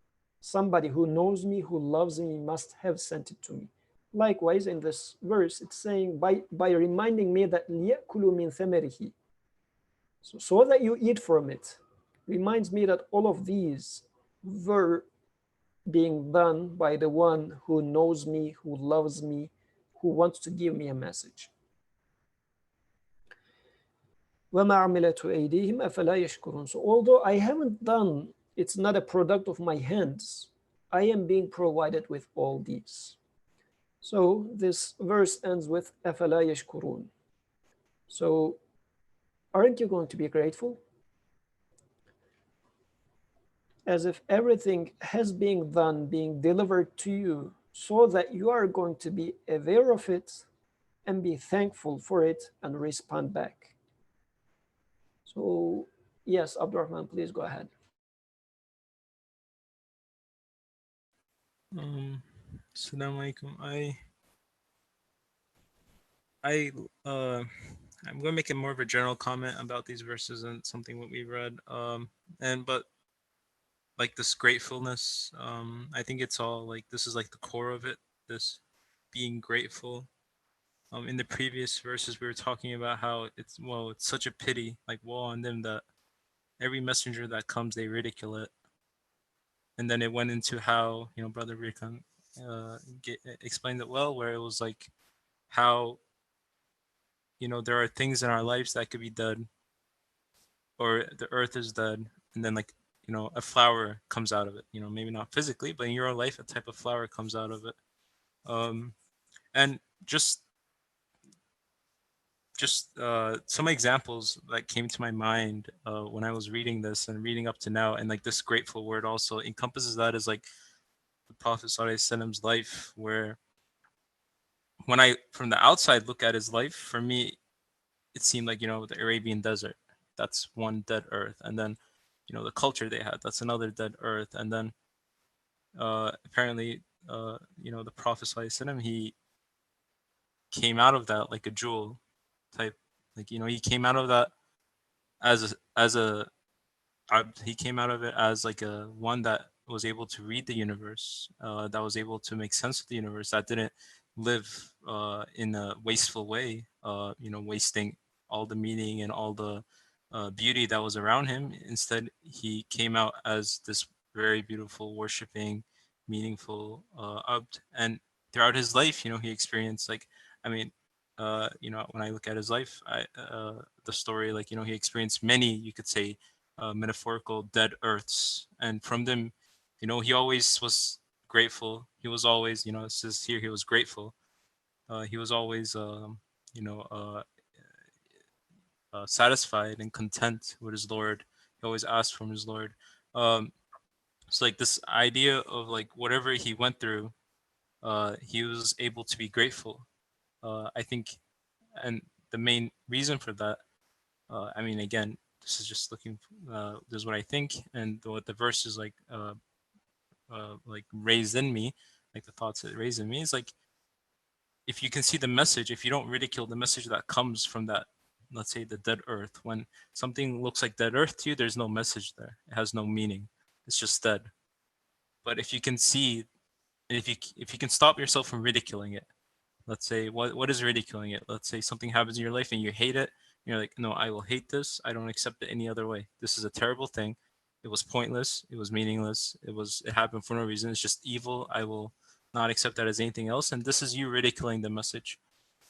Somebody who knows me, who loves me, must have sent it to me. Likewise, in this verse, it's saying by reminding me that لِيَأْكُلُوا مِنْ ثَمَرِهِ, so that you eat from it, reminds me that all of these were being done by the one who knows me, who loves me, who wants to give me a message. وَمَا عَمِلَتْ أَيْدِيهِمْ أَفَلَا يَشْكُرُونَ. So although I haven't done, it's not a product of my hands, I am being provided with all these. So this verse ends with أَفَلَا يَشْكُرُونَ. So aren't you going to be grateful? As if everything has been done, being delivered to you, so that you are going to be aware of it and be thankful for it and respond back. So yes, Abdurrahman, please go ahead. Assalamu alaikum. I'm going to make it more of a general comment about these verses and something what we read. But like this gratefulness, I think it's all like, this is like the core of it, this being grateful. In the previous verses, we were talking about how it's such a pity, like woe on them that every messenger that comes, they ridicule it. And then it went into how, Brother Rikan explained it well, where it was like how, there are things in our lives that could be dead, or the earth is dead, and then like, a flower comes out of it, maybe not physically, but in your life, a type of flower comes out of it. And just some examples that came to my mind when I was reading this and reading up to now, and like this grateful word also encompasses that as like the Prophet Prophet's life, where when I from the outside look at his life, for me it seemed like, the Arabian desert, that's one dead earth, and then the culture they had, that's another dead earth, and then apparently the Prophet he came out of that like a jewel type, like he came out of that as he came out of it as like a one that was able to read the universe, that was able to make sense of the universe, that didn't live in a wasteful way, wasting all the meaning and all the beauty that was around him. Instead, he came out as this very beautiful, worshiping, meaningful abd. And throughout his life, he experienced like, I mean, when I look at his life, the story, like, he experienced many, you could say, metaphorical dead earths, and from them, he always was grateful. He was always, it says here, he was grateful. He was always, you know, satisfied and content with his Lord. He always asked from his Lord. So like this idea of like whatever he went through, he was able to be grateful. I think, and the main reason for that, I mean, again, this is just looking. This is what I think, and what the verse is like raised in me, like the thoughts that raised in me is like, if you can see the message, if you don't ridicule the message that comes from that, let's say the dead earth, when something looks like dead earth to you, there's no message there. It has no meaning. It's just dead. But if you can see, if you can stop yourself from ridiculing it, let's say what is ridiculing it? Let's say something happens in your life and you hate it. You're like, no, I will hate this. I don't accept it any other way. This is a terrible thing. It was pointless. It was meaningless. It happened for no reason. It's just evil. I will not accept that as anything else. And this is you ridiculing the message.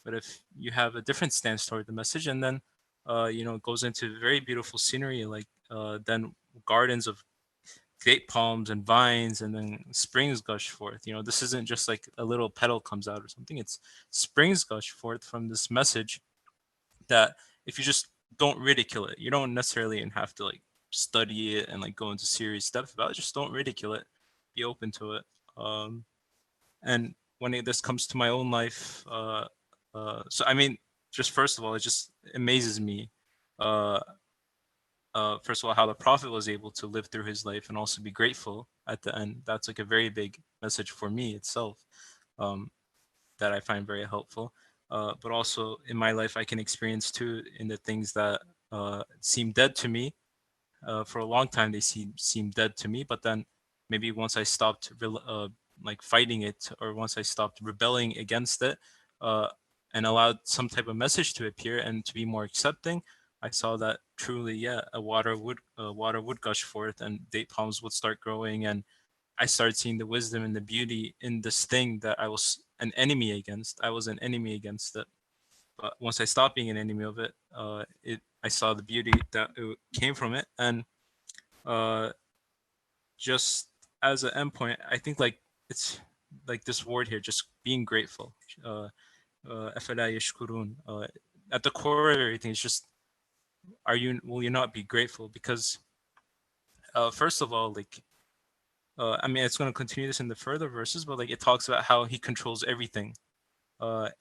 But if you have a different stance toward the message, and then it goes into very beautiful scenery, like then gardens of date palms and vines, and then springs gush forth. This isn't just like a little petal comes out or something. It's springs gush forth from this message that if you just don't ridicule it, you don't necessarily even have to like study it and like go into serious depth about it. Just don't ridicule it. Be open to it. And when this comes to my own life, so I mean, just first of all, it just amazes me. First of all, how the Prophet was able to live through his life and also be grateful at the end. That's like a very big message for me itself, that I find very helpful. But also in my life, I can experience too in the things that seem dead to me. For a long time, they seem dead to me. But then maybe once I stopped like fighting it, or once I stopped rebelling against it, and allowed some type of message to appear and to be more accepting, I saw that truly, yeah, a water would gush forth, and date palms would start growing, and I started seeing the wisdom and the beauty in this thing that I was an enemy against. I was an enemy against it, but once I stopped being an enemy of it, I saw the beauty that it came from it, and just as an endpoint, I think like it's like this word here, just being grateful. أَفَلَا يَشْكُرُونَ. At the core of everything, it's just, will you not be grateful? Because first of all, like I mean, it's going to continue this in the further verses, but like it talks about how he controls everything.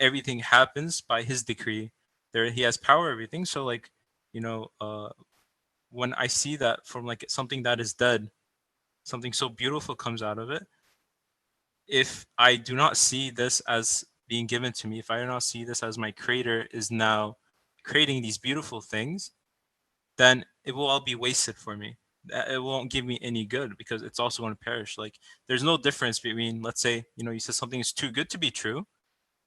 Everything happens by his decree. There, he has power over everything. So like, when I see that from like something that is dead, something so beautiful comes out of it. If I do not see this as being given to me, if I do not see this as my creator is now creating these beautiful things, then it will all be wasted for me. It won't give me any good, because it's also going to perish. Like there's no difference between, let's say, you said something is too good to be true,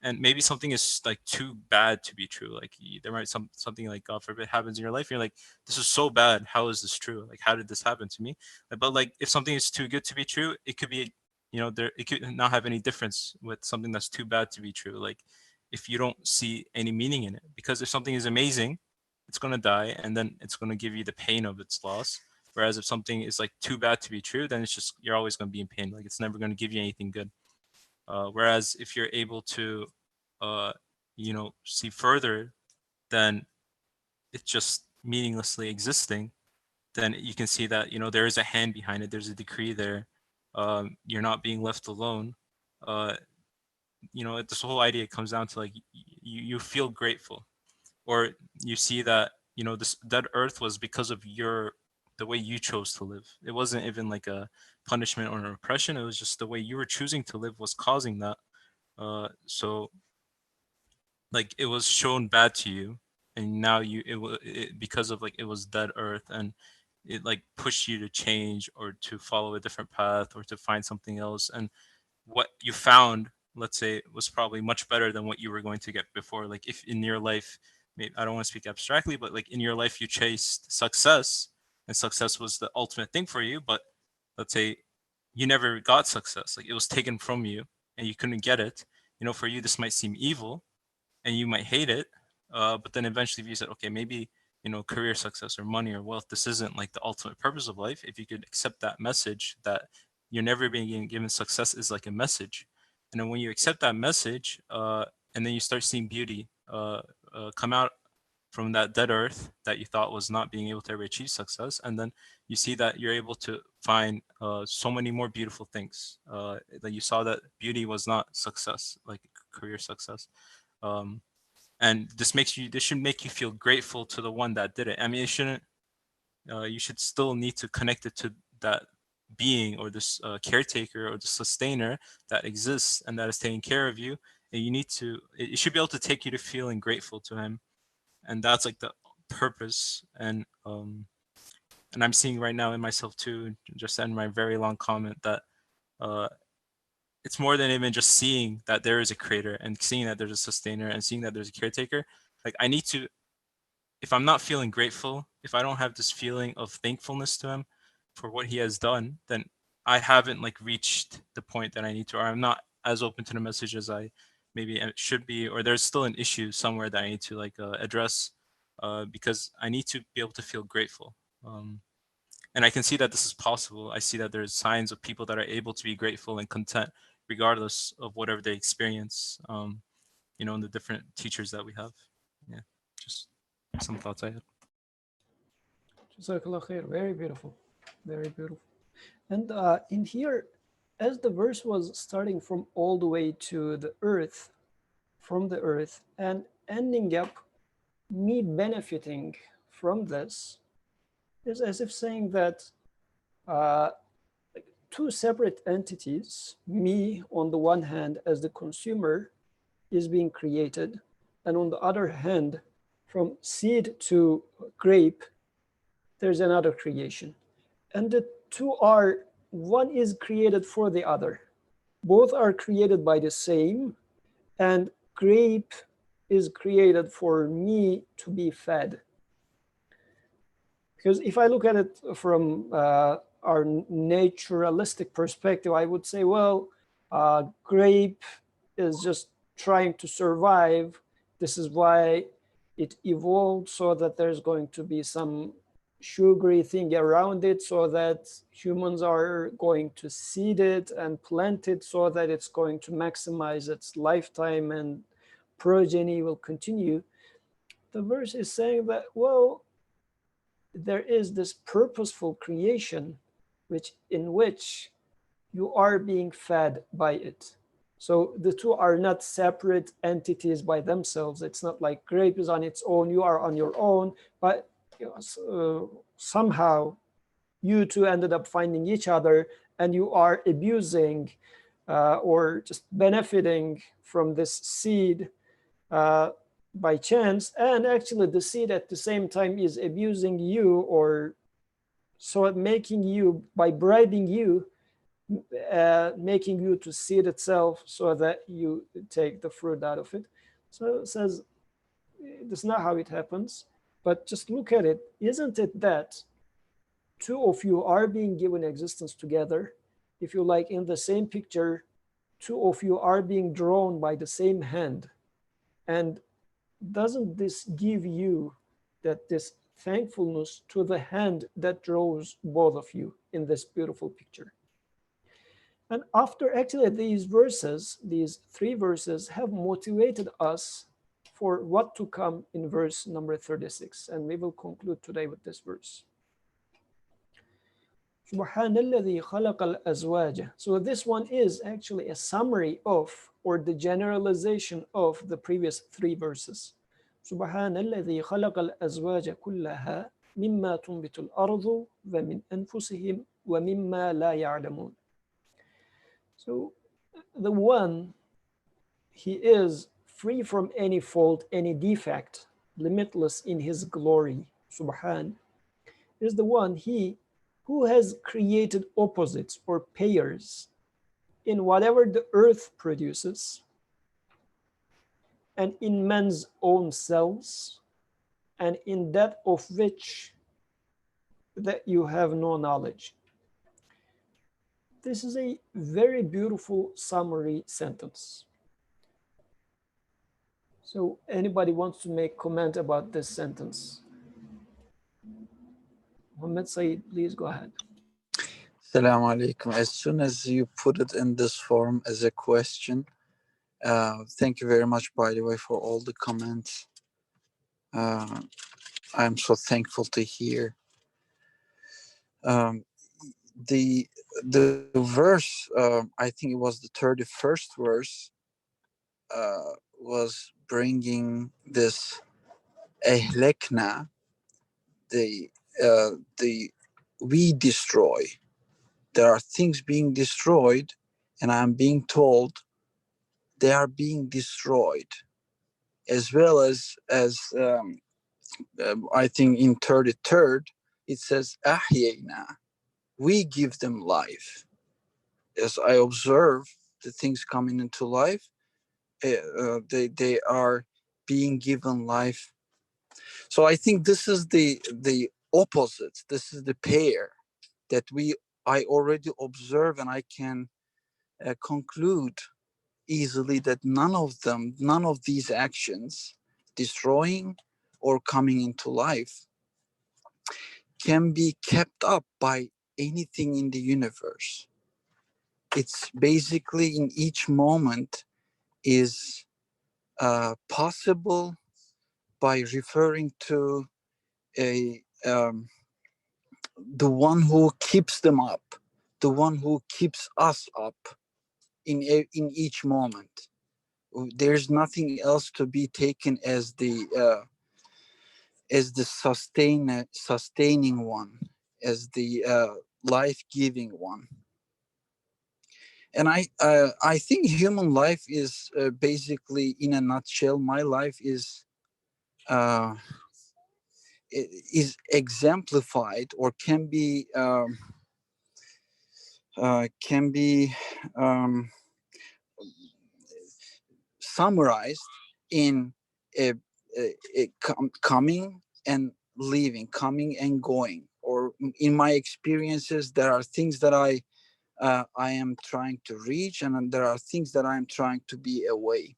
and maybe something is like too bad to be true. Like there might something like, God forbid, happens in your life. You're like, this is so bad. How is this true? Like, how did this happen to me? But like, if something is too good to be true, it could be, it could not have any difference with something that's too bad to be true. Like if you don't see any meaning in it, because if something is amazing, it's going to die, and then it's going to give you the pain of its loss. Whereas if something is like too bad to be true, then it's just, you're always going to be in pain. Like it's never going to give you anything good. Whereas if you're able to, see further than it's just meaninglessly existing, then you can see that, there is a hand behind it. There's a decree there. You're not being left alone. This whole idea comes down to like, you feel grateful, or you see that, this dead earth was because of the way you chose to live. It wasn't even like a punishment or an oppression. It was just the way you were choosing to live was causing that. So like it was shown bad to you, and now because of like it was dead earth, and it like pushed you to change or to follow a different path or to find something else, and what you found, let's say, was probably much better than what you were going to get before. Like if in your life, maybe, I don't want to speak abstractly, but like in your life you chased success, and success was the ultimate thing for you, but let's say you never got success, like it was taken from you and you couldn't get it. For you this might seem evil and you might hate it, but then eventually if you said, okay, maybe career success or money or wealth, this isn't like the ultimate purpose of life. If you could accept that message, that you're never being given success is like a message, and then when you accept that message, and then you start seeing beauty come out from that dead earth that you thought was not being able to ever achieve success, and then you see that you're able to find so many more beautiful things, that you saw that beauty was not success, like career success. And this should make you feel grateful to the one that did it. I mean, it shouldn't you should still need to connect it to that being or this caretaker or the sustainer that exists and that is taking care of you. And you need to, it should be able to take you to feeling grateful to him. And that's like the purpose. And I'm seeing right now in myself too, just in my very long comment, that it's more than even just seeing that there is a creator and seeing that there's a sustainer and seeing that there's a caretaker. Like I need to, if I'm not feeling grateful, if I don't have this feeling of thankfulness to him for what he has done, then I haven't like reached the point that I need to, or I'm not as open to the message as I maybe should be, or there's still an issue somewhere that I need to like address, because I need to be able to feel grateful. And I can see that this is possible. I see that there's signs of people that are able to be grateful and content regardless of whatever they experience, you know, in the different teachers that we have. Yeah, just some thoughts I had. Jazakallah khair. Very beautiful. Very beautiful. And in here, as the verse was starting from all the way to the earth, from the earth, and ending up me benefiting from this, is as if saying that two separate entities, me on the one hand as the consumer is being created, and on the other hand, from seed to grape, there's another creation. And the two are, one is created for the other. Both are created by the same, and grape is created for me to be fed. Because if I look at it from our naturalistic perspective, I would say, well, grape is just trying to survive. This is why it evolved, so that there's going to be some sugary thing around it, so that humans are going to seed it and plant it so that it's going to maximize its lifetime and progeny will continue. The verse is saying that, well, there is this purposeful creation in which you are being fed by it. So the two are not separate entities by themselves. It's not like grape is on its own, you are on your own, but somehow you two ended up finding each other and you are abusing or just benefiting from this seed by chance, and actually the seed at the same time is abusing you, or so making you, by bribing you, making you to seed itself so that you take the fruit out of it. So it says that's not how it happens, but just look at it. Isn't it that two of you are being given existence together? If you like, in the same picture, two of you are being drawn by the same hand. And doesn't this give you that this thankfulness to the hand that draws both of you in this beautiful picture? And after actually these verses, these three verses have motivated us for what to come in verse number 36. And we will conclude today with this verse. Subhanalladhi khalaqal azwaja. So this one is actually a summary of, or the generalization of, the previous three verses. Subhanalladhi khalaqal azwaja kullaha mimma tunbitul ardu wa min anfusihim wa mimma la ya'lamun. So the one, he is free from any fault, any defect, limitless in his glory, Subhan, is the one, he who has created opposites or pairs in whatever the earth produces and in men's own selves and in that of which that you have no knowledge. This is a very beautiful summary sentence. So anybody wants to make comment about this sentence? Muhammad Saeed, please go ahead. Assalamu alaikum. As soon as you put it in this form as a question, thank you very much, by the way, for all the comments. I'm so thankful to hear. The verse, I think it was the 31st verse, was bringing this ehlekna, the we destroy. There are things being destroyed, and I'm being told they are being destroyed, as well as I think in 33rd it says ahyayna, we give them life. As I observe the things coming into life, they are being given life. So I think this is the opposite. This is the pair that I already observe, and I can conclude easily that none of these actions, destroying or coming into life, can be kept up by anything in the universe. It's basically in each moment is possible by referring to a the one who keeps them up, the one who keeps us up in each moment. There's nothing else to be taken as the sustaining one, as the life-giving one. And I think human life is basically, in a nutshell, my life is exemplified, or can be summarized in coming and leaving, coming and going. Or in my experiences, there are things that I am trying to reach, and there are things that I am trying to be away.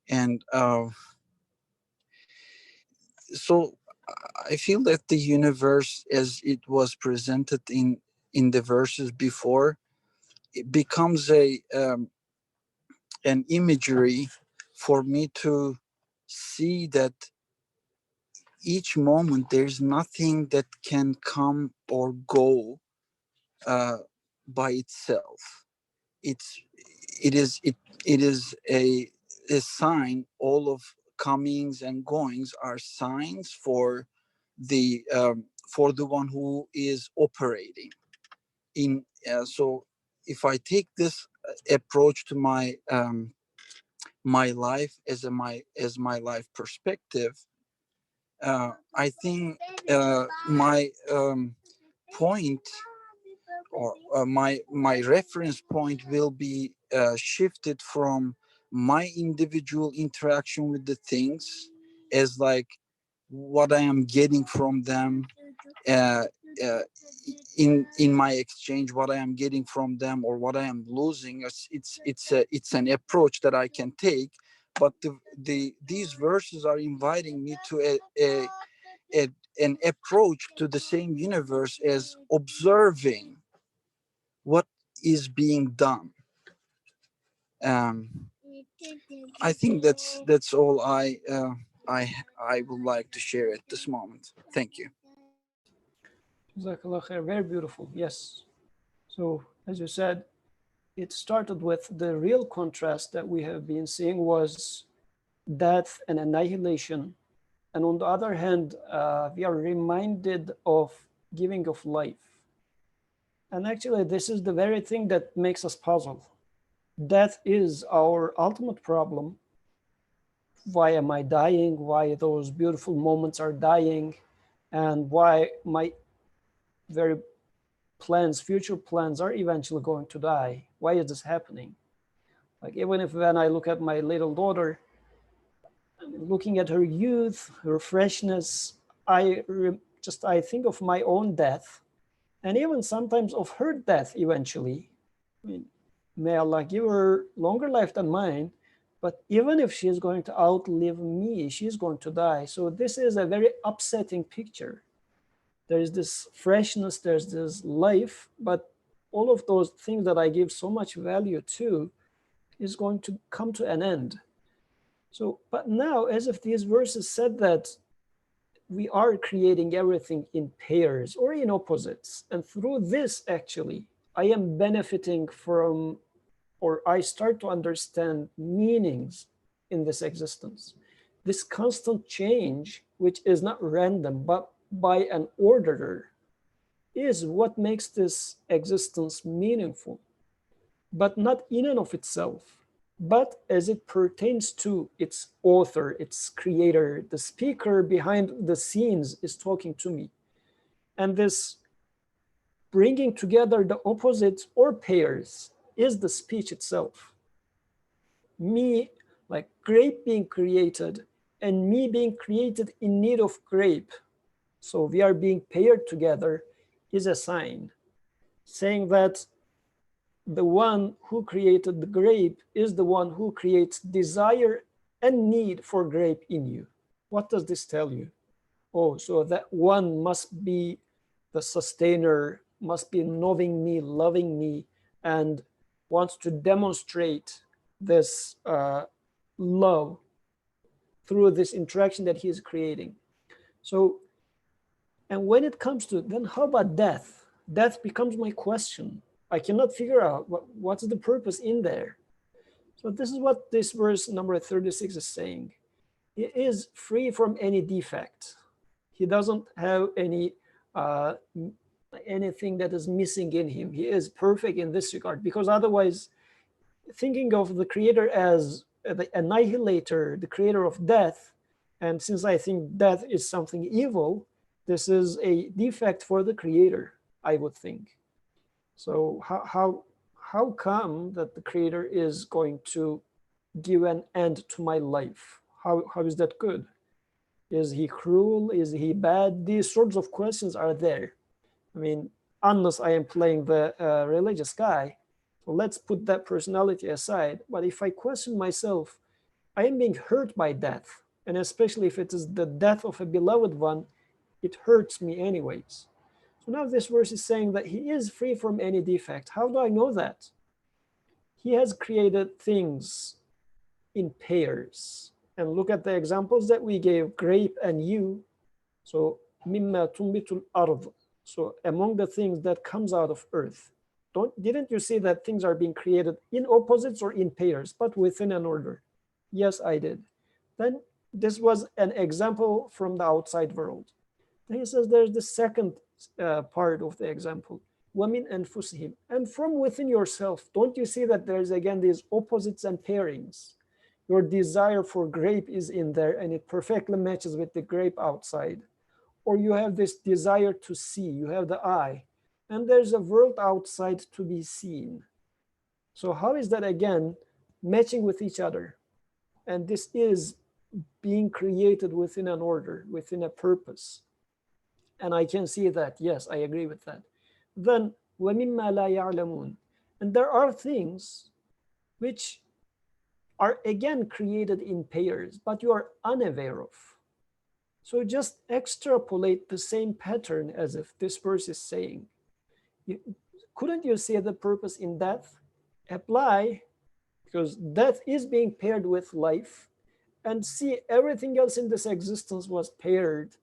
And so I feel that the universe, as it was presented in the verses before, it becomes an imagery for me to see that each moment there's nothing that can come or go by itself. It is a sign. All of comings and goings are signs for the one who is operating in. So if I take this approach to my my life as my life perspective, I think my point, or my reference point, will be shifted from my individual interaction with the things, as like what I am getting from them, uh, uh, in my exchange, what I am getting from them or what I am losing. It's an approach that I can take, but these verses are inviting me to an approach to the same universe as observing what is being done. I think that's all I would like to share at this moment. Thank you. Jazakallah khair. Very beautiful. Yes. So as you said, it started with the real contrast that we have been seeing was death and annihilation. And on the other hand, we are reminded of giving of life. And actually, this is the very thing that makes us puzzle. Death is our ultimate problem. Why am I dying? Why those beautiful moments are dying? And why my very plans, future plans, are eventually going to die? Why is this happening? Like, even if when I look at my little daughter, looking at her youth, her freshness, I think of my own death, and even sometimes of her death eventually. I mean, may Allah give her longer life than mine, but even if she is going to outlive me, she's going to die. So this is a very upsetting picture. There is this freshness, there's this life, but all of those things that I give so much value to is going to come to an end. So, but now, as if these verses said that we are creating everything in pairs or in opposites, and through this, actually, I am benefiting from, or I start to understand meanings in this existence. This constant change, which is not random, but by an orderer is what makes this existence meaningful, but not in and of itself, but as it pertains to its author, its creator. The speaker behind the scenes is talking to me. And this bringing together the opposites or pairs is the speech itself. Me, like grape being created and me being created in need of grape. So we are being paired together is a sign saying that the one who created the grape is the one who creates desire and need for grape in you. What does this tell you? Oh, so that one must be the sustainer, must be knowing me, loving me, and wants to demonstrate this love through this interaction that he is creating. So, and when it comes to, then how about death? Death becomes my question. I cannot figure out what's the purpose in there. So this is what this verse number 36 is saying. He is free from any defect. He doesn't have any anything that is missing in him. He is perfect in this regard, because otherwise, thinking of the creator as the annihilator, the creator of death, and since I think death is something evil, this is a defect for the creator, I would think. So how come that the creator is going to give an end to my life? How is that good? Is he cruel? Is he bad? These sorts of questions are there. I mean, unless I am playing the religious guy, so let's put that personality aside. But if I question myself, I am being hurt by death. And especially if it is the death of a beloved one, it hurts me anyways. So now this verse is saying that he is free from any defect. How do I know that? He has created things in pairs. And look at the examples that we gave, grape and you. So mimma tumbitul ard. So among the things that comes out of earth. Didn't you see that things are being created in opposites or in pairs, but within an order? Yes, I did. Then this was an example from the outside world. Then he says there's the second part of the example. وَمِنْ أَنفُسِهِمْ. And from within yourself, don't you see that there's again these opposites and pairings? Your desire for grape is in there and it perfectly matches with the grape outside. Or you have this desire to see, you have the eye, and there's a world outside to be seen. So how is that again matching with each other? And this is being created within an order, within a purpose. And I can see that, yes, I agree with that. Then, وَمِمَّا لَا يَعْلَمُونَ. And there are things which are again created in pairs, but you are unaware of. So just extrapolate the same pattern as if this verse is saying. Couldn't you see the purpose in death? Apply, because death is being paired with life, and see everything else in this existence was paired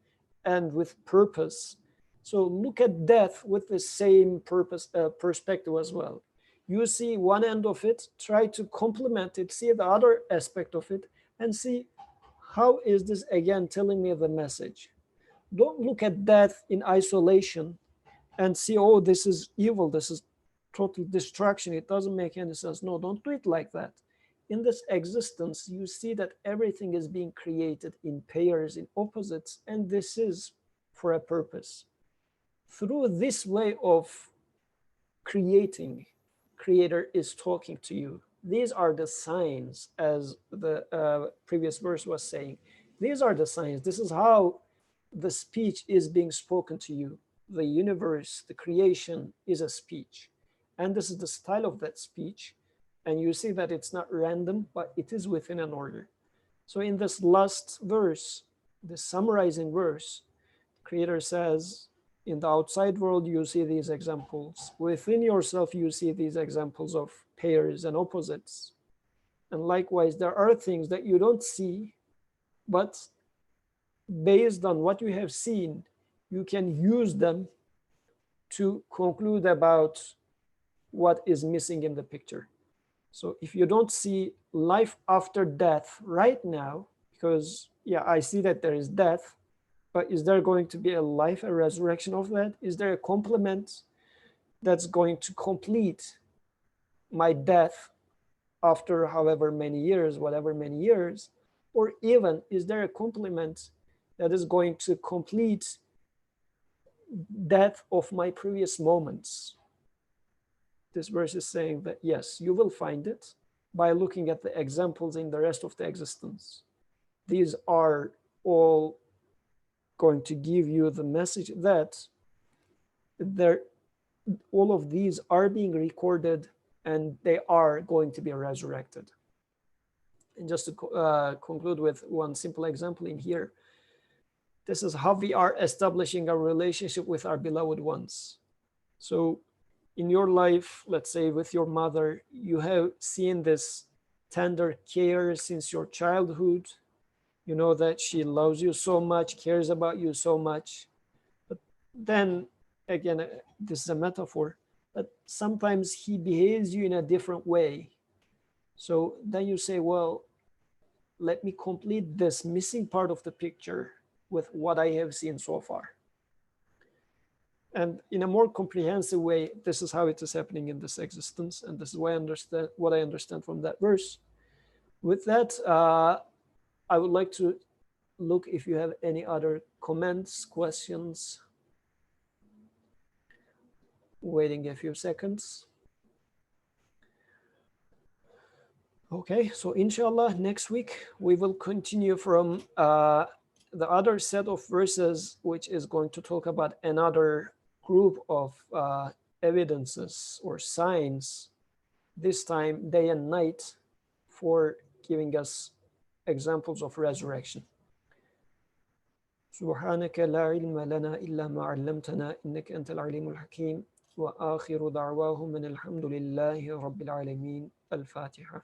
and with purpose. So look at death with the same purpose perspective as well. You see one end of it, try to complement it, see the other aspect of it, and see how is this again telling me the message. Don't look at death in isolation and see, oh, this is evil, this is total destruction, it doesn't make any sense. No, don't do it like that. In this existence, you see that everything is being created in pairs, in opposites, and this is for a purpose. Through this way of creating, Creator is talking to you. These are the signs, as the previous verse was saying. These are the signs. This is how the speech is being spoken to you. The universe, the creation is a speech. And this is the style of that speech. And you see that it's not random, but it is within an order. So in this last verse, the summarizing verse, Creator says, in the outside world, you see these examples. Within yourself, you see these examples of pairs and opposites. And likewise, there are things that you don't see, but based on what you have seen, you can use them to conclude about what is missing in the picture. So if you don't see life after death right now, because yeah, I see that there is death, But is there going to be a life, a resurrection of that? Is there a complement that's going to complete my death after however many years, whatever many years? Or even, is there a complement that is going to complete death of my previous moments? This verse is saying that yes, you will find it by looking at the examples in the rest of the existence. These are all going to give you the message that all of these are being recorded and they are going to be resurrected. And just to conclude with one simple example in here, this is how we are establishing a relationship with our beloved ones. So in your life, let's say with your mother, you have seen this tender care since your childhood. You know that she loves you so much, cares about you so much. But then again, this is a metaphor, but sometimes he behaves you in a different way. So then you say, well, let me complete this missing part of the picture with what I have seen so far. And in a more comprehensive way, this is how it is happening in this existence. And this is what I understand from that verse. With that, I would like to look if you have any other comments, questions. Waiting a few seconds. Okay, so inshallah, next week we will continue from the other set of verses, which is going to talk about another group of evidences or signs, this time day and night, for giving us examples of resurrection. سبحانك لا علم لنا إلا ما علمتنا إنك أنت العليم الحكيم وآخر دعواهم من الحمد لله رب العالمين الفاتحة.